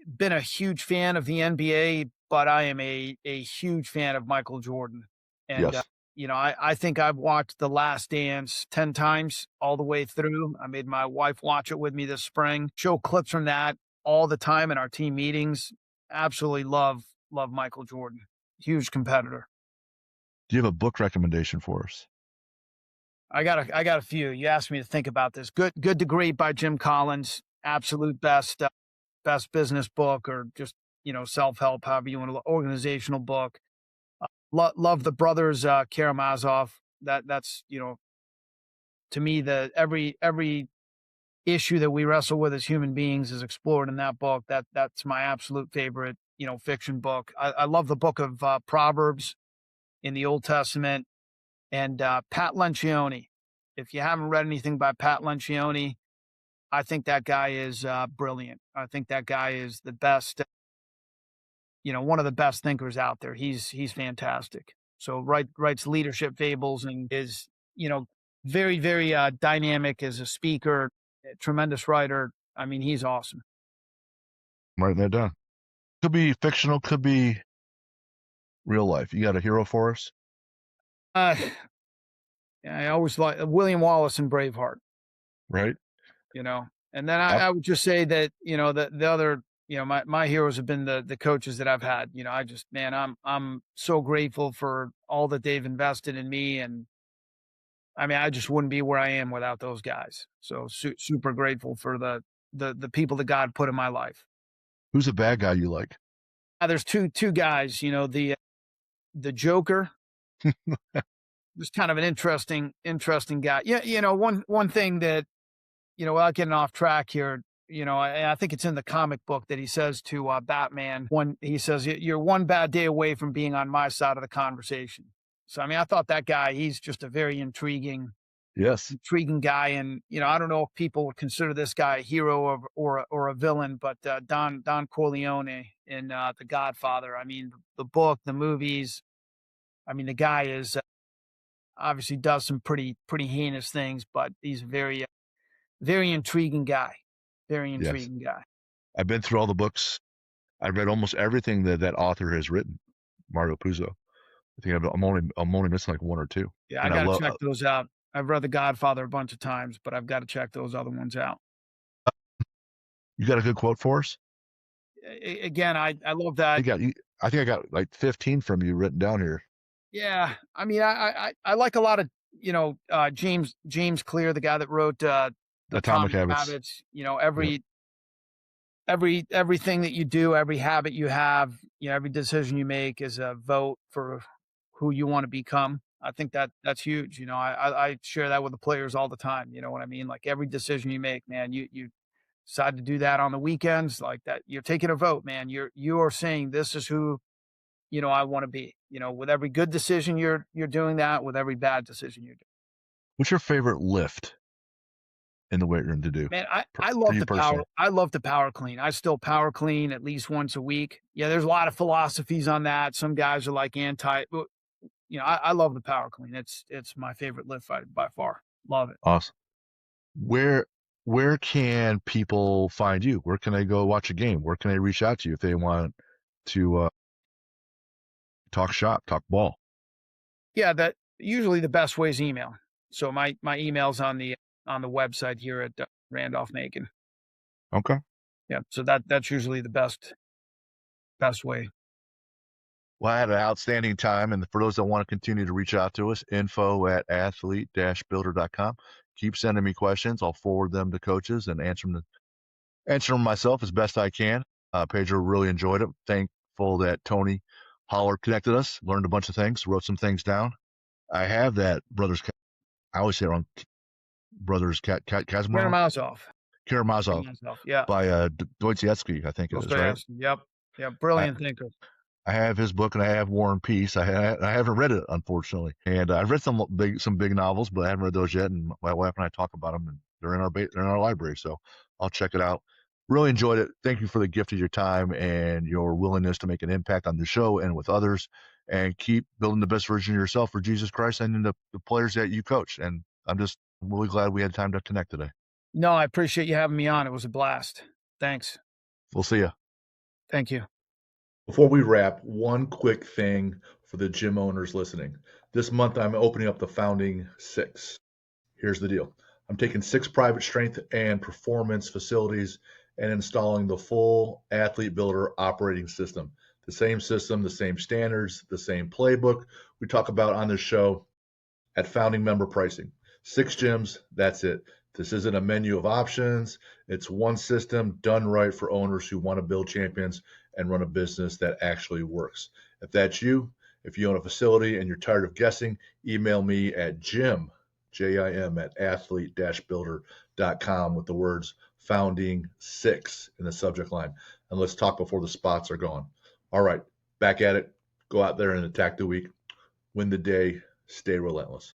been a huge fan of the NBA, but I am a huge fan of Michael Jordan. And Yes. I think I've watched The Last Dance 10 times all the way through. I made my wife watch it with me this spring. Show clips from that all the time in our team meetings. Absolutely love Michael Jordan. Huge competitor. Do you have a book recommendation for us? I got a few. You asked me to think about this. Good to Great by Jim Collins. Absolute best business book, or just self-help, however you want to, organizational book. Love the brothers Karamazov. That's to me, the every issue that we wrestle with as human beings is explored in that book. That's my absolute favorite fiction book. I love the book of Proverbs in the Old Testament, and Pat Lencioni. If you haven't read anything by Pat Lencioni, I think that guy is brilliant. I think that guy is the best, one of the best thinkers out there. He's fantastic. So writes leadership fables and is, very, very dynamic as a speaker, a tremendous writer. I mean, he's awesome. I'm writing that down. Could be fictional, could be real life. You got a hero for us? Uh, I always like William Wallace in Braveheart. Right? And then I would just say that, the other, my heroes have been the coaches that I've had. I'm so grateful for all that they've invested in me. And I mean, I just wouldn't be where I am without those guys. So super grateful for the people that God put in my life. Who's a bad guy you like? There's two guys, the Joker, just kind of an interesting guy. Yeah. One thing that, without getting off track here, I think it's in the comic book that he says to Batman, he says, "You're one bad day away from being on my side of the conversation." So, I mean, I thought that guy, he's just a very intriguing guy. And, I don't know if people would consider this guy a hero or a villain, but Don Corleone in The Godfather. I mean, the book, the movies, I mean, the guy is obviously does some pretty heinous things, but he's a very, very intriguing guy. Very Yes. intriguing guy. I've been through all the books. I've read almost everything that author has written, Mario Puzo. I think I'm only missing like one or two. Yeah, I And gotta check those out. I've read The Godfather a bunch of times, but I've got to check those other ones out. You got a good quote for us? Again, I love that. I think I got like 15 from you written down here. Yeah, I mean, I like a lot of James Clear, the guy that wrote the Atomic Habits. Everything that you do, every habit you have, every decision you make is a vote for who you want to become. I think that's huge. I share that with the players all the time. You know what I mean? Like every decision you make, man, you decide to do that on the weekends, like that. You're taking a vote, man. You are saying this is who, I want to be. With every good decision, you're doing that. With every bad decision, you're doing. What's your favorite lift in the weight room to do? Man, I love the power. I love the power clean. I still power clean at least once a week. Yeah, there's a lot of philosophies on that. Some guys are like anti. I love the power clean. It's my favorite lift by far. Love it. Awesome. Where can people find you? Where can they go watch a game? Where can they reach out to you if they want to talk shop, talk ball? Yeah, that usually the best way is email. So my email's on the website here at Randolph-Macon. Okay. Yeah, so that's usually the best way. Well, I had an outstanding time. And for those that want to continue to reach out to us, info@athlete-builder.com. Keep sending me questions. I'll forward them to coaches and answer them myself as best I can. Pedro really enjoyed it. Thankful that Tony Holler connected us, learned a bunch of things, wrote some things down. I have that I always say it wrong, Brothers Karamazov. Karamazov Myself. Yeah. by Dostoevsky, I think it is, right? Dostoevsky. Yep. Yep. I, Brilliant thinker. I have his book and I have War and Peace. I haven't read it, unfortunately, and I've read some big novels, but I haven't read those yet. And my wife and I talk about them, and they're in our library, so I'll check it out. Really enjoyed it. Thank you for the gift of your time and your willingness to make an impact on the show and with others, and keep building the best version of yourself for Jesus Christ and in the players that you coach. And I'm just really glad we had time to connect today. No, I appreciate you having me on. It was a blast. Thanks. We'll see you. Thank you. Before we wrap, one quick thing for the gym owners listening. This month, I'm opening up the Founding 6. Here's the deal. I'm taking 6 private strength and performance facilities and installing the full Athlete Builder operating system. The same system, the same standards, the same playbook we talk about on this show at Founding member pricing. 6 gyms, that's it. This isn't a menu of options. It's one system done right for owners who want to build champions and run a business that actually works. If that's you, if you own a facility and you're tired of guessing, email me at Jim, Jim, at athlete-builder.com with the words Founding 6 in the subject line. And let's talk before the spots are gone. All right, back at it. Go out there and attack the week. Win the day. Stay relentless.